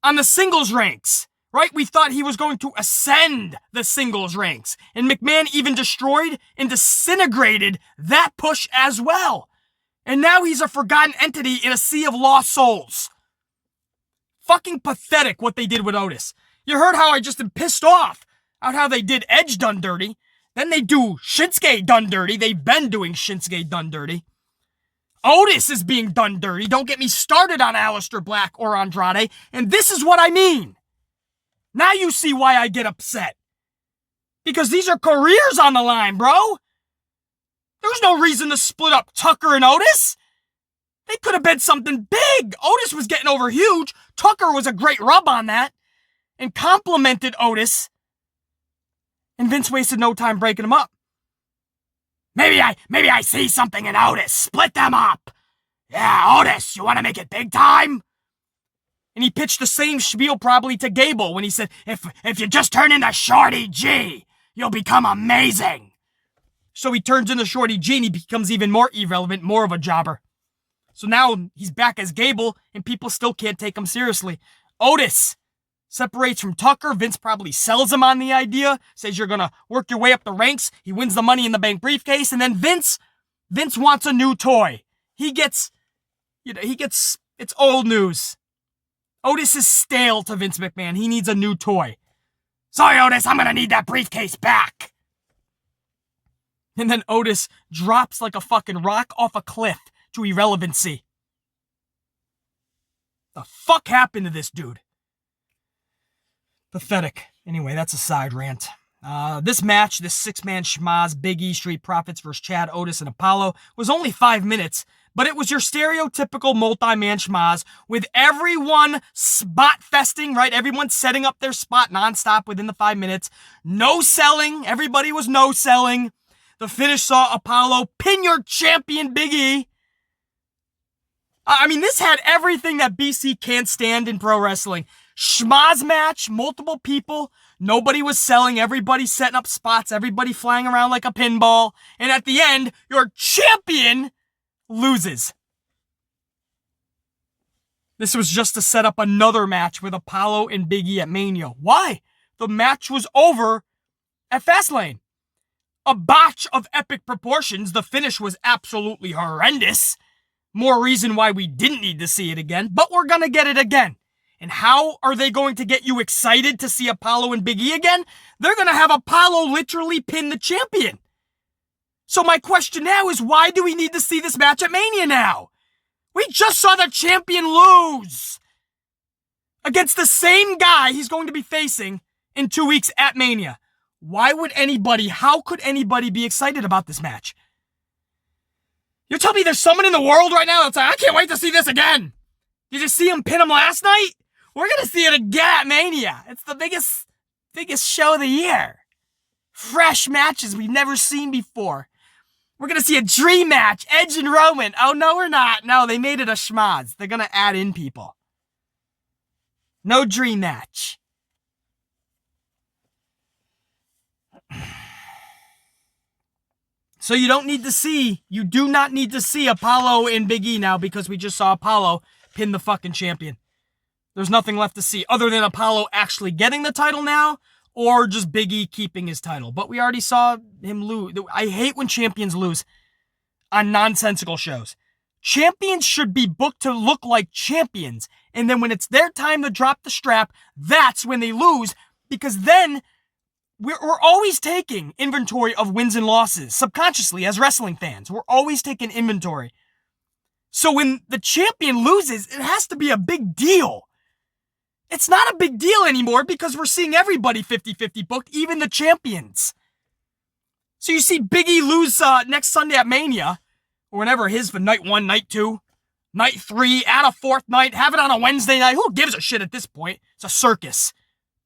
on the singles ranks. Right? We thought he was going to ascend the singles ranks. And McMahon even destroyed and disintegrated that push as well. And now he's a forgotten entity in a sea of lost souls. Fucking pathetic what they did with Otis. You heard how I just am pissed off at how they did Edge done dirty. Then they do Shinsuke done dirty. They've been doing Shinsuke done dirty. Otis is being done dirty. Don't get me started on Aleister Black or Andrade. And this is what I mean. Now you see why I get upset. Because these are careers on the line, bro. There's no reason to split up Tucker and Otis. They could have been something big. Otis was getting over huge. Tucker was a great rub on that. And complimented Otis. And Vince wasted no time breaking them up. Maybe I see something in Otis. Split them up. Yeah, Otis, you want to make it big time? And he pitched the same spiel probably to Gable when he said, if you just turn into Shorty G, you'll become amazing. So he turns into Shorty G and he becomes even more irrelevant, more of a jobber. So now he's back as Gable and people still can't take him seriously. Otis separates from Tucker. Vince probably sells him on the idea, says you're going to work your way up the ranks. He wins the Money in the Bank briefcase. And then Vince wants a new toy. It's old news. Otis is stale to Vince McMahon. He needs a new toy. Sorry, Otis, I'm going to need that briefcase back. And then Otis drops like a fucking rock off a cliff to irrelevancy. The fuck happened to this dude? Pathetic. Anyway, that's a side rant. This match, this 6-man schmaz, Big E, Street Profits versus Chad, Otis, and Apollo, was only 5 minutes, But it was your stereotypical multi-man schmaz with everyone spot festing, right? Everyone setting up their spot nonstop within the 5 minutes. No selling. Everybody was no selling. The finish saw Apollo pin your champion Big E. I mean, this had everything that BC can't stand in pro wrestling. Schmaz match, multiple people. Nobody was selling. Everybody setting up spots. Everybody flying around like a pinball. And at the end, your champion loses. This was just to set up another match with Apollo and Big E at Mania. Why? The match was over at Fastlane. A botch of epic proportions. The finish was absolutely horrendous. More reason why we didn't need to see it again, but we're gonna get it again. And how are they going to get you excited to see Apollo and Big E again? They're gonna have Apollo literally pin the champion. So my question now is, why do we need to see this match at Mania now? We just saw the champion lose against the same guy he's going to be facing in 2 weeks at Mania. How could anybody be excited about this match? You're telling me there's someone in the world right now that's like, I can't wait to see this again. Did you see him pin him last night? We're going to see it again at Mania. It's the biggest show of the year. Fresh matches we've never seen before. We're going to see a dream match, Edge and Roman. Oh, no, we're not. No, they made it a schmaz. They're going to add in people. No dream match. So you do not need to see Apollo and Big E now because we just saw Apollo pin the fucking champion. There's nothing left to see other than Apollo actually getting the title now or just Big E keeping his title. But we already saw him lose. I hate when champions lose on nonsensical shows. Champions should be booked to look like champions. And then when it's their time to drop the strap, that's when they lose, because then we're always taking inventory of wins and losses subconsciously as wrestling fans. We're always taking inventory. So when the champion loses, it has to be a big deal. It's not a big deal anymore because we're seeing everybody 50-50 booked, even the champions. So you see Big E lose next Sunday at Mania, or whenever it is for night 1, night 2, night 3, add a 4th night, have it on a Wednesday night. Who gives a shit at this point? It's a circus.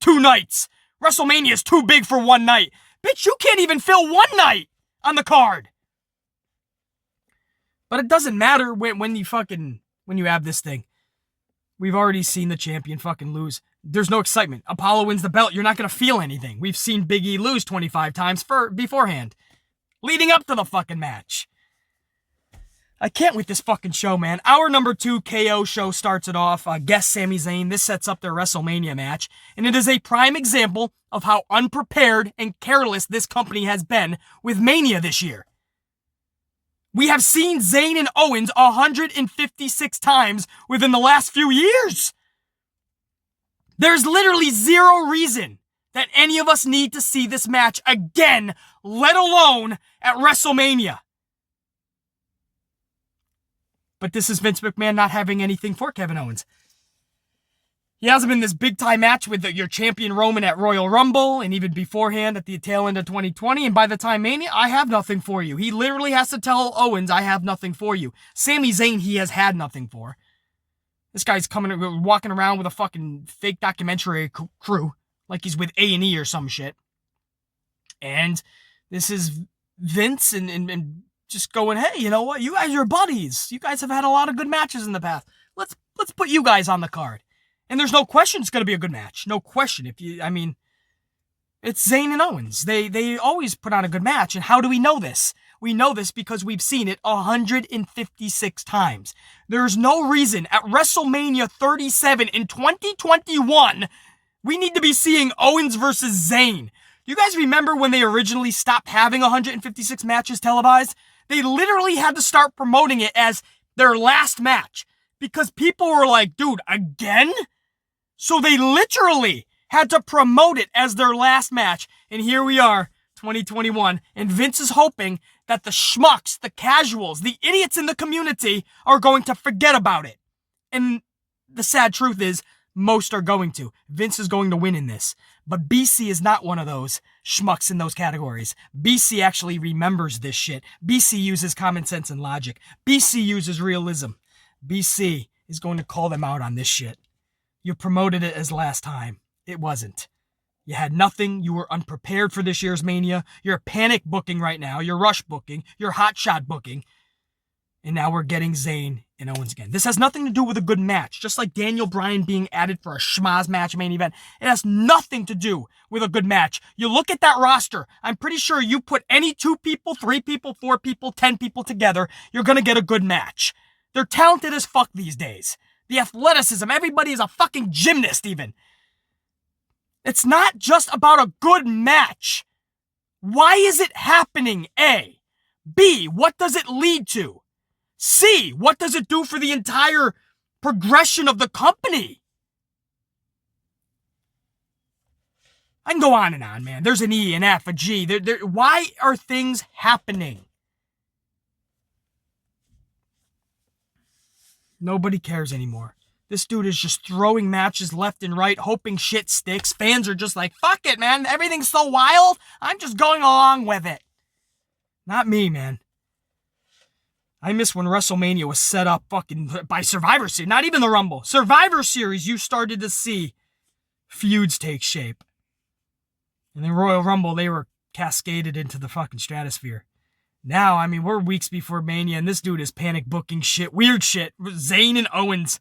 2 nights. WrestleMania is too big for 1 night. Bitch, you can't even fill 1 night on the card. But it doesn't matter when you have this thing. We've already seen the champion fucking lose. There's no excitement. Apollo wins the belt. You're not going to feel anything. We've seen Big E lose 25 times beforehand. Leading up to the fucking match. I can't with this fucking show, man. Our number 2 KO show starts it off. Guest Sami Zayn. This sets up their WrestleMania match. And it is a prime example of how unprepared and careless this company has been with Mania this year. We have seen Zayn and Owens 156 times within the last few years. There's literally zero reason that any of us need to see this match again, let alone at WrestleMania. But this is Vince McMahon not having anything for Kevin Owens. He hasn't been this big-time match with your champion Roman at Royal Rumble, and even beforehand at the tail end of 2020, and by the time Mania, I have nothing for you. He literally has to tell Owens, I have nothing for you. Sami Zayn, he has had nothing for. This guy's walking around with a fucking fake documentary crew, like he's with A&E or some shit. And this is Vince and just going, hey, you know what? You guys are buddies. You guys have had a lot of good matches in the past. Let's put you guys on the card. And there's no question it's going to be a good match. No question. It's Zayn and Owens. They always put on a good match. And how do we know this? We know this because we've seen it 156 times. There's no reason at WrestleMania 37 in 2021 we need to be seeing Owens versus Zayn. You guys remember when they originally stopped having 156 matches televised? They literally had to start promoting it as their last match because people were like, dude, again? So they literally had to promote it as their last match. And here we are, 2021. And Vince is hoping that the schmucks, the casuals, the idiots in the community are going to forget about it. And the sad truth is, most are going to. Vince is going to win in this. But BC is not one of those schmucks in those categories. BC actually remembers this shit. BC uses common sense and logic. BC uses realism. BC is going to call them out on this shit. You promoted it as last time. It wasn't. You had nothing. You were unprepared for this year's Mania. You're panic booking right now. You're rush booking. You're hot shot booking. And now we're getting Zayn and Owens again. This has nothing to do with a good match. Just like Daniel Bryan being added for a schmaz match main event. It has nothing to do with a good match. You look at that roster. I'm pretty sure you put any 2 people, 3 people, 4 people, 10 people together. You're going to get a good match. They're talented as fuck these days. The athleticism. Everybody is a fucking gymnast even. It's not just about a good match. Why is it happening? A. B. What does it lead to? C. What does it do for the entire progression of the company? I can go on and on, man. There's an E, an F, a G. Why are things happening? Nobody cares anymore. This dude is just throwing matches left and right, hoping shit sticks. Fans are just like, fuck it, man. Everything's so wild. I'm just going along with it. Not me, man. I miss when WrestleMania was set up fucking by Survivor Series. Not even the Rumble. Survivor Series, you started to see feuds take shape. And then Royal Rumble, they were cascaded into the fucking stratosphere. Now, I mean, we're weeks before Mania, and this dude is panic booking shit. Weird shit. Zayn and Owens.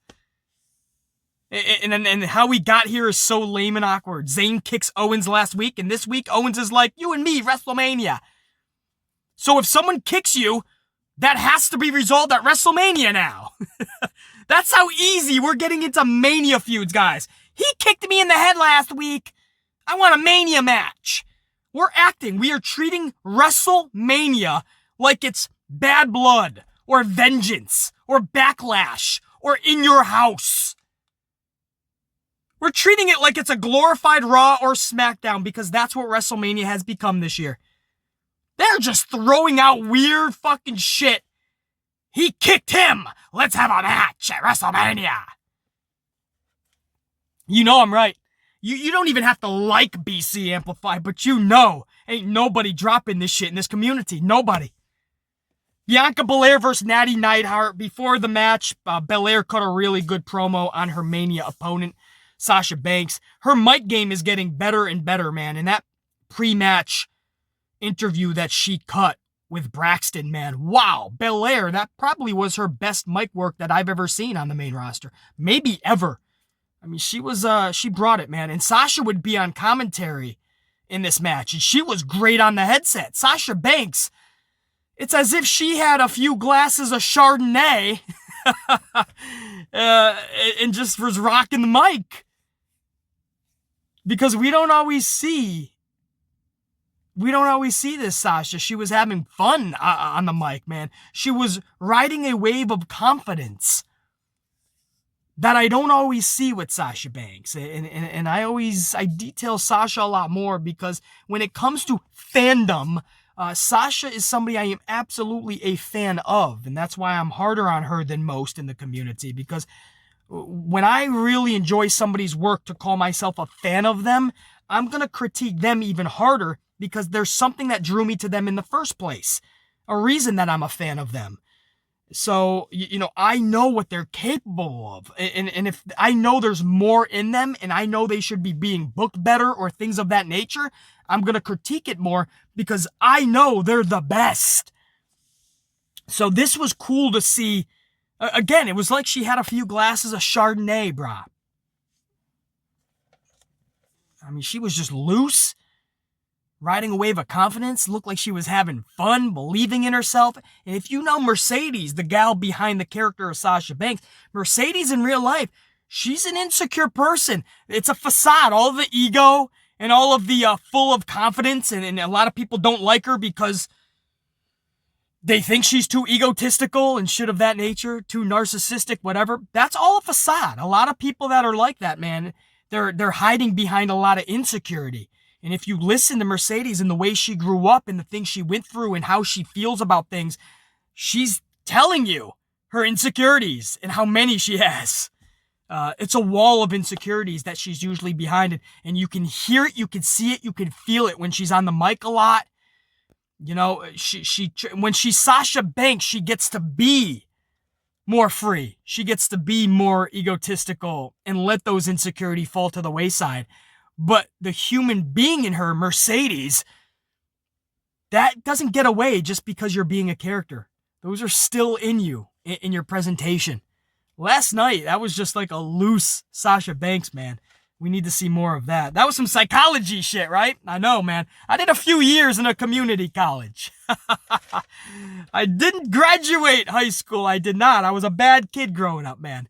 And how we got here is so lame and awkward. Zayn kicks Owens last week, and this week Owens is like, you and me, WrestleMania. So if someone kicks you, that has to be resolved at WrestleMania now. That's how easy we're getting into Mania feuds, guys. He kicked me in the head last week. I want a Mania match. We're acting. We are treating WrestleMania like it's Bad Blood or Vengeance or Backlash or In Your House. We're treating it like it's a glorified Raw or Smackdown because that's what WrestleMania has become this year. They're just throwing out weird fucking shit. He kicked him. Let's have a match at WrestleMania. You know I'm right. You don't even have to like BC Amplify, but you know ain't nobody dropping this shit in this community. Nobody. Bianca Belair versus Natty Neidhart. Before the match, Belair cut a really good promo on her Mania opponent, Sasha Banks. Her mic game is getting better and better, man. And that pre-match interview that she cut with Braxton, man. Wow, Belair, that probably was her best mic work that I've ever seen on the main roster. Maybe ever. I mean, she brought it, man. And Sasha would be on commentary in this match, and she was great on the headset. Sasha Banks, it's as if she had a few glasses of Chardonnay and just was rocking the mic. Because we don't always see this Sasha. She was having fun on the mic, man. She was riding a wave of confidence that I don't always see with Sasha Banks. And I detail Sasha a lot more because when it comes to fandom, Sasha is somebody I am absolutely a fan of. And that's why I'm harder on her than most in the community. Because when I really enjoy somebody's work to call myself a fan of them, I'm going to critique them even harder because there's something that drew me to them in the first place. A reason that I'm a fan of them. So, I know what they're capable of. And if I know there's more in them and I know they should be being booked better or things of that nature, I'm going to critique it more because I know they're the best. So this was cool to see. Again, it was like she had a few glasses of Chardonnay, brah. I mean, she was just loose. Riding a wave of confidence, looked like she was having fun, believing in herself. And if you know Mercedes, the gal behind the character of Sasha Banks, Mercedes in real life, she's an insecure person. It's a facade. All of the ego and all of the full of confidence. And a lot of people don't like her because they think she's too egotistical and shit of that nature, too narcissistic, whatever. That's all a facade. A lot of people that are like that, man, they're hiding behind a lot of insecurity. And if you listen to Mercedes and the way she grew up and the things she went through and how she feels about things, she's telling you her insecurities and how many she has. It's a wall of insecurities that she's usually behind it, and you can hear it, you can see it, you can feel it when she's on the mic a lot. You know, when she's Sasha Banks, she gets to be more free. She gets to be more egotistical and let those insecurities fall to the wayside. But the human being in her, Mercedes, that doesn't get away just because you're being a character. Those are still in you, in your presentation. Last night, that was just like a loose Sasha Banks, man. We need to see more of that. That was some psychology shit, right? I know, man. I did a few years in a community college. I didn't graduate high school. I did not. I was a bad kid growing up, man.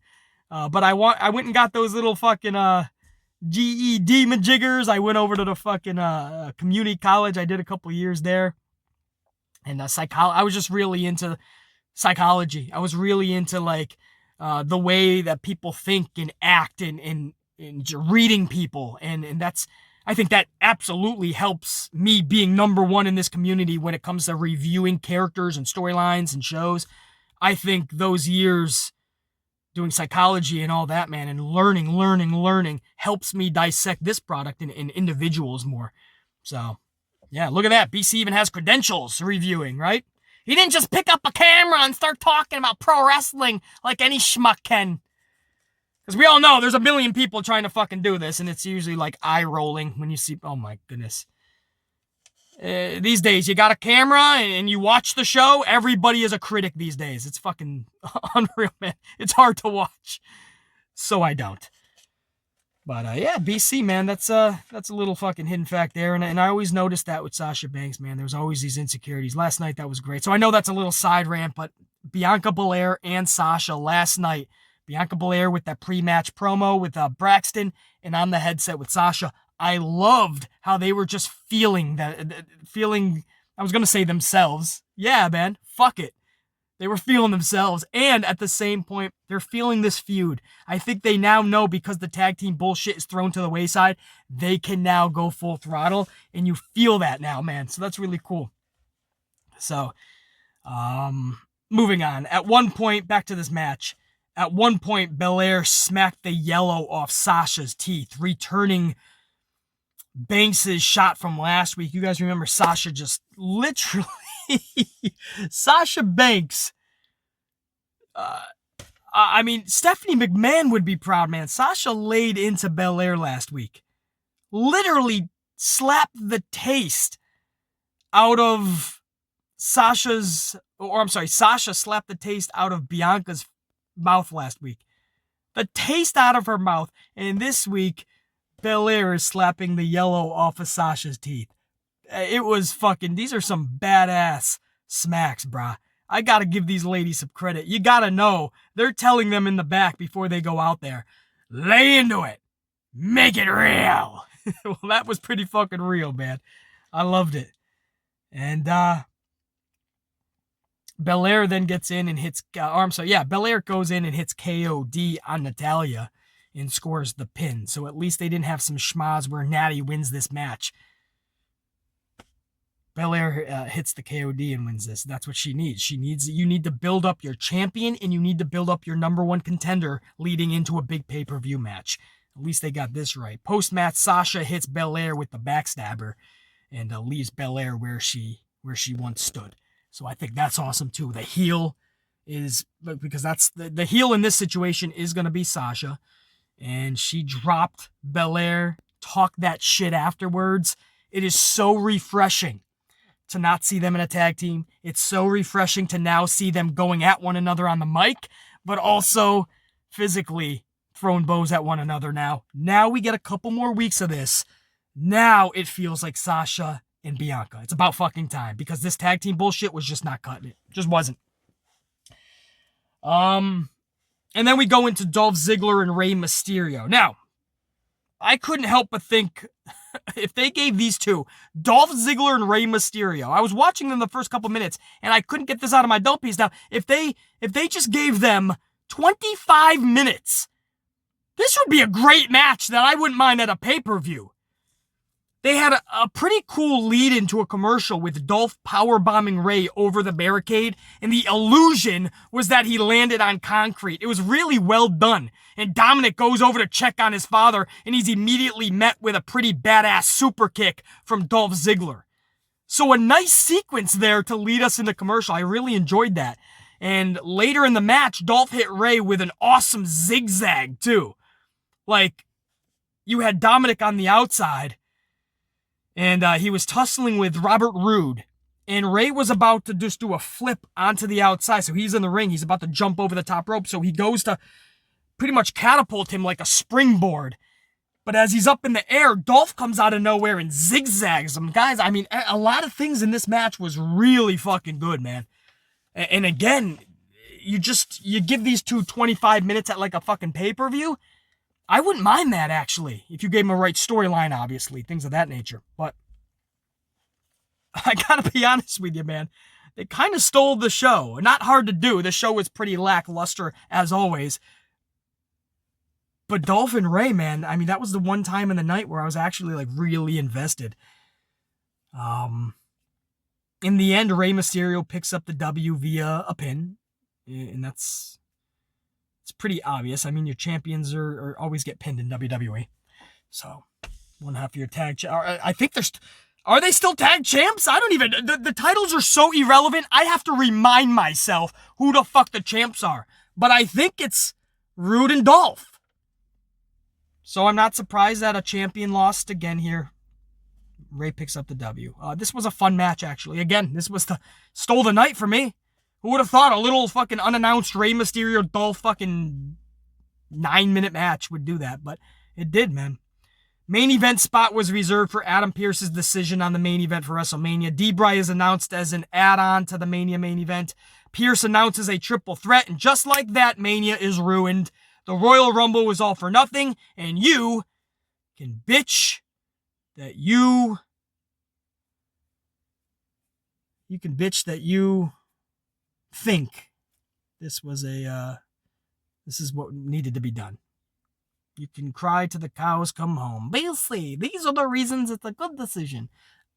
But I went and got those little fucking GED majiggers. I went over to the fucking community college. I did a couple years there. And I was just really into psychology. I was really into like the way that people think and act and reading people. And that's, I think that absolutely helps me being number one in this community when it comes to reviewing characters and storylines and shows. I think those years doing psychology and all that, man, and learning helps me dissect this product and individuals more. So, yeah, look at that. BC even has credentials reviewing, right? He didn't just pick up a camera and start talking about pro wrestling like any schmuck can. Because we all know there's a million people trying to fucking do this, and it's usually like eye-rolling when you see, oh my goodness. These days, you got a camera and you watch the show, everybody is a critic these days. It's fucking unreal, man. It's hard to watch. So I don't. But yeah, BC, man, that's a little fucking hidden fact there. And I always noticed that with Sasha Banks, man. There's always these insecurities. Last night, that was great. So I know that's a little side rant, but Bianca Belair and Sasha last night, Bianca Belair with that pre-match promo with Braxton and on the headset with Sasha. I loved how they were just feeling, I was going to say themselves. Yeah, man, fuck it. They were feeling themselves. And at the same point, they're feeling this feud. I think they now know because the tag team bullshit is thrown to the wayside, they can now go full throttle. And you feel that now, man. So that's really cool. So, moving on. At one point, back to this match. At one point, Belair smacked the yellow off Sasha's teeth, returning Banks' shot from last week. You guys remember Sasha just literally... Sasha Banks. I mean, Stephanie McMahon would be proud, man. Sasha laid into Belair last week. Literally slapped the taste out of Sasha slapped the taste out of Bianca's mouth last week. The taste out of her mouth. And this week, Belair is slapping the yellow off of Sasha's teeth. It was fucking, these are some badass smacks, brah. I gotta give these ladies some credit. You gotta know, they're telling them in the back before they go out there, lay into it. Make it real. Well, that was pretty fucking real, man. I loved it. And, Belair then gets in and hits, Belair goes in and hits KOD on Natalya and scores the pin. So at least they didn't have some schmaz where Natty wins this match. Belair hits the KOD and wins this. That's what she needs. You need to build up your champion and you need to build up your number one contender leading into a big pay-per-view match. At least they got this right. Post-match, Sasha hits Belair with the backstabber and leaves Belair where she once stood. So I think that's awesome too. The heel is, because that's the heel in this situation is going to be Sasha. And she dropped Belair, talked that shit afterwards. It is so refreshing to not see them in a tag team. It's so refreshing to now see them going at one another on the mic, but also physically throwing bows at one another now. Now we get a couple more weeks of this. Now it feels like Sasha and Bianca. It's about fucking time because this tag team bullshit was just not cutting it. Just wasn't. And then we go into Dolph Ziggler and Rey Mysterio. Now, I couldn't help but think if they gave these two, Dolph Ziggler and Rey Mysterio, I was watching them the first couple minutes and I couldn't get this out of my dope piece. Now, if they just gave them 25 minutes, this would be a great match that I wouldn't mind at a pay-per-view. They had a pretty cool lead into a commercial with Dolph powerbombing Rey over the barricade, and the illusion was that he landed on concrete. It was really well done. And Dominic goes over to check on his father, and he's immediately met with a pretty badass super kick from Dolph Ziggler. So a nice sequence there to lead us into commercial. I really enjoyed that. And later in the match, Dolph hit Rey with an awesome zigzag, too. Like, you had Dominic on the outside, and he was tussling with Robert Roode. And Rey was about to just do a flip onto the outside. So he's in the ring. He's about to jump over the top rope. So he goes to pretty much catapult him like a springboard. But as he's up in the air, Dolph comes out of nowhere and zigzags him. Guys, I mean, a lot of things in this match was really fucking good, man. And again, you give these two 25 minutes at like a fucking pay-per-view. I wouldn't mind that, actually, if you gave them a right storyline, obviously, things of that nature. But I gotta be honest with you, man. They kind of stole the show. Not hard to do. The show was pretty lackluster, as always. But Dolph and Rey, man, I mean, that was the one time in the night where I was actually, like, really invested. In the end, Rey Mysterio picks up the W via a pin. And it's pretty obvious. I mean, your champions are always get pinned in WWE. So, one half of your tag... I think are they still tag champs? I don't even... The titles are so irrelevant, I have to remind myself who the fuck the champs are. But I think it's Roode and Dolph. So I'm not surprised that a champion lost again here. Rey picks up the W. This was a fun match, actually. Again, this was stole the night for me. Who would have thought a little fucking unannounced Rey Mysterio Dolph fucking 9-minute match would do that, but it did, man. Main event spot was reserved for Adam Pearce's decision on the main event for WrestleMania. D-Bry is announced as an add-on to the Mania main event. Pierce announces a triple threat, and just like that, Mania is ruined. The Royal Rumble was all for nothing, and you can bitch that you can bitch that you think this was this is what needed to be done. You can cry till the cows come home. Basically, these are the reasons it's a good decision.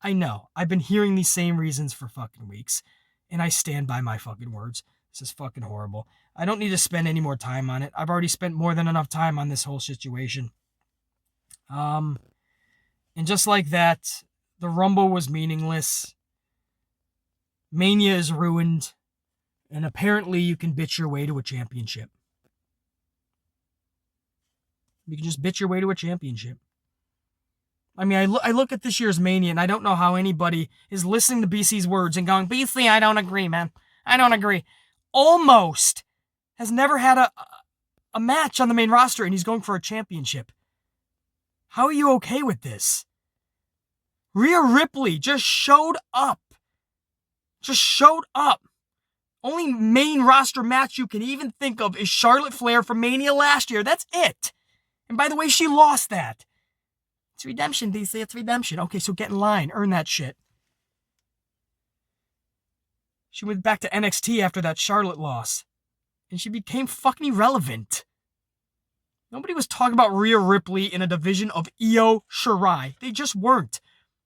I know. I've been hearing these same reasons for fucking weeks, and I stand by my fucking words. This is fucking horrible. I don't need to spend any more time on it. I've already spent more than enough time on this whole situation. And just like that, the Rumble was meaningless. Mania is ruined. And apparently you can bitch your way to a championship. You can just bitch your way to a championship. I mean, I look at this year's Mania, and I don't know how anybody is listening to BC's words and going, BC, I don't agree, man. I don't agree. Almost has never had a match on the main roster, and he's going for a championship. How are you okay with this? Rhea Ripley just showed up. Just showed up. Only main roster match you can even think of is Charlotte Flair from Mania last year. That's it. And by the way, she lost that. It's redemption, DC. It's redemption. Okay, so get in line. Earn that shit. She went back to NXT after that Charlotte loss. And she became fucking irrelevant. Nobody was talking about Rhea Ripley in a division of Io Shirai. They just weren't.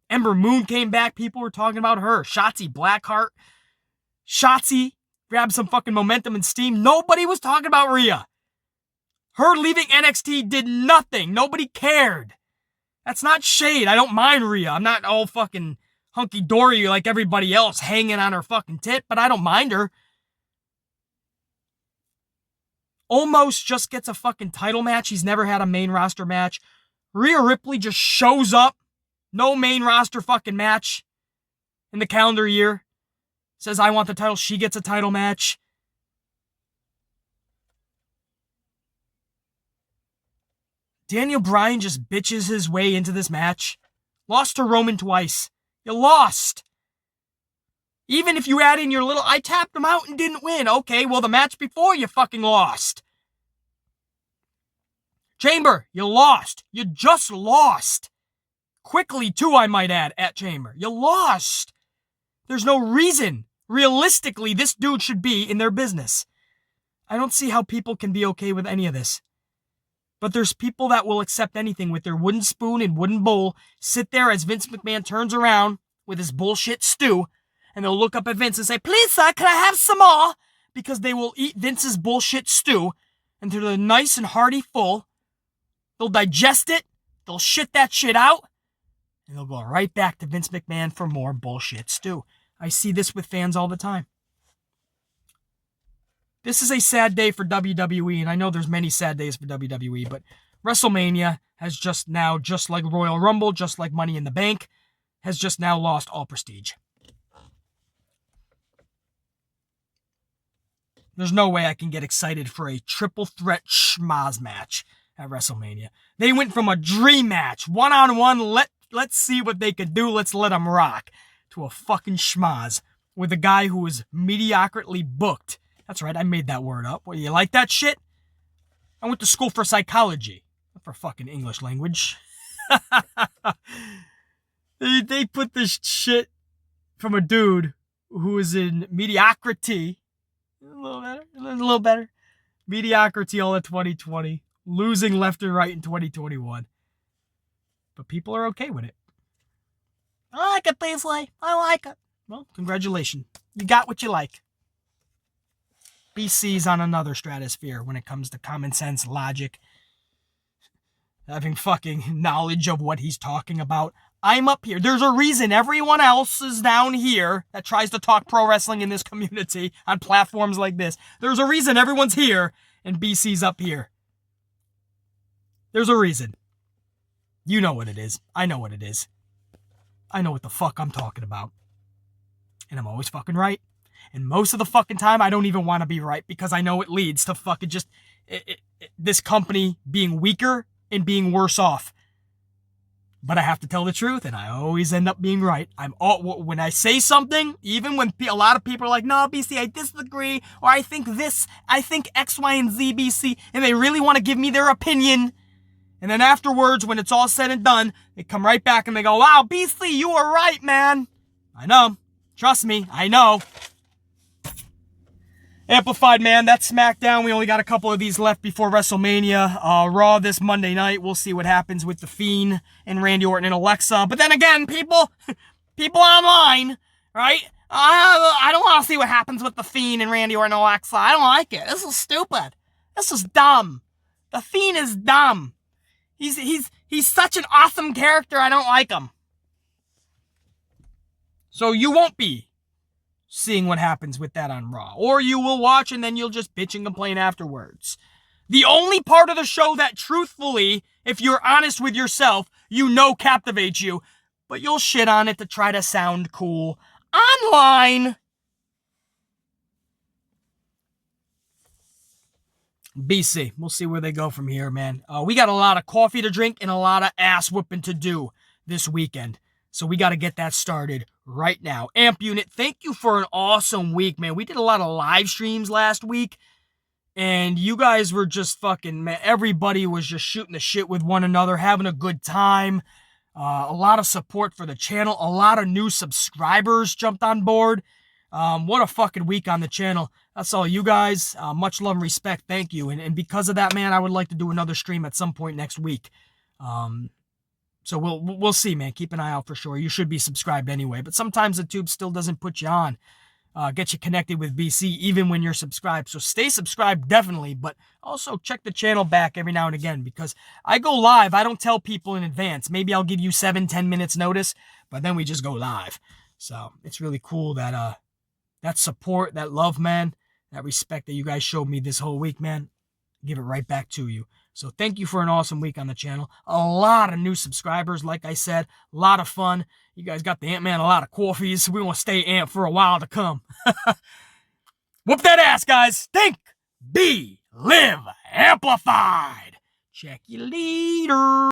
Ember Moon came back. People were talking about her. Shotzi Blackheart. Shotzi grabbed some fucking momentum and steam. Nobody was talking about Rhea. Her leaving NXT did nothing. Nobody cared. That's not shade. I don't mind Rhea. I'm not all fucking hunky-dory like everybody else hanging on her fucking tit, but I don't mind her. Almost just gets a fucking title match. He's never had a main roster match. Rhea Ripley just shows up. No main roster fucking match in the calendar year. Says, I want the title. She gets a title match. Daniel Bryan just bitches his way into this match. Lost to Roman twice. You lost. Even if you add in your little, I tapped him out and didn't win. Okay, well, the match before you fucking lost. Chamber, you lost. You just lost. Quickly, too, I might add, at Chamber. You lost. There's no reason, realistically, this dude should be in their business. I don't see how people can be okay with any of this. But there's people that will accept anything with their wooden spoon and wooden bowl, sit there as Vince McMahon turns around with his bullshit stew, and they'll look up at Vince and say, "Please, sir, can I have some more?" Because they will eat Vince's bullshit stew, and they're nice and hearty full. They'll digest it, they'll shit that shit out, and they'll go right back to Vince McMahon for more bullshit stew. I see this with fans all the time. This is a sad day for WWE, and I know there's many sad days for WWE, but WrestleMania has just now, just like Royal Rumble, just like Money in the Bank, has just now lost all prestige. There's no way I can get excited for a triple threat schmaz match at WrestleMania. They went from a dream match, one-on-one, let's see what they could do, let's let them rock, to a fucking schmaz with a guy who was mediocrely booked. That's right, I made that word up. What, you like that shit? I went to school for psychology, not for fucking English language. They put this shit from a dude who is in mediocrity. A little better. Mediocrity all of 2020. Losing left and right in 2021. But people are okay with it. I like it, Paisley. I like it. Well, congratulations. You got what you like. BC's on another stratosphere when it comes to common sense, logic, having fucking knowledge of what he's talking about. I'm up here. There's a reason everyone else is down here that tries to talk pro wrestling in this community on platforms like this. There's a reason everyone's here and BC's up here. There's a reason. You know what it is. I know what it is. I know what the fuck I'm talking about. And I'm always fucking right. And most of the fucking time, I don't even want to be right because I know it leads to fucking just this company being weaker and being worse off. But I have to tell the truth, and I always end up being right. When I say something, even when a lot of people are like, "No, BC, I disagree," or "I think this, I think X, Y, and Z, BC," and they really want to give me their opinion. And then afterwards, when it's all said and done, they come right back and they go, "Wow, BC, you were right, man." I know. Trust me, I know. Amplified, man, that's Smackdown. We only got a couple of these left before WrestleMania. Raw this Monday night. We'll see what happens with The Fiend and Randy Orton and Alexa. But then again, people online, right? I don't want to see what happens with The Fiend and Randy Orton and Alexa. I don't like it. This is stupid. This is dumb. The Fiend is dumb. He's such an awesome character. I don't like him. So you won't be seeing what happens with that on Raw. Or you will watch and then you'll just bitch and complain afterwards. The only part of the show that truthfully, if you're honest with yourself, you know captivates you, but you'll shit on it to try to sound cool online. BC, we'll see where they go from here, man. We got a lot of coffee to drink and a lot of ass whooping to do this weekend. So we got to get that started right now. Amp Unit, thank you for an awesome week, man. We did a lot of live streams last week, and you guys were just fucking, man, everybody was just shooting the shit with one another, having a good time. A lot of support for the channel. A lot of new subscribers jumped on board. What a fucking week on the channel. That's all you guys. Much love and respect. Thank you. And because of that, man, I would like to do another stream at some point next week. So we'll see, man. Keep an eye out for sure. You should be subscribed anyway, but sometimes the tube still doesn't put you on, get you connected with BC even when you're subscribed. So stay subscribed, definitely, but also check the channel back every now and again because I go live. I don't tell people in advance. Maybe I'll give you 7-10 minutes notice, but then we just go live. So it's really cool that that support, that love, man, that respect that you guys showed me this whole week, man. Give it right back to you. So thank you for an awesome week on the channel. A lot of new subscribers, like I said. A lot of fun. You guys got the Ant-Man a lot of coffees. We want to stay Ant for a while to come. Whoop that ass, guys. Think, be, live, amplified. Check you later.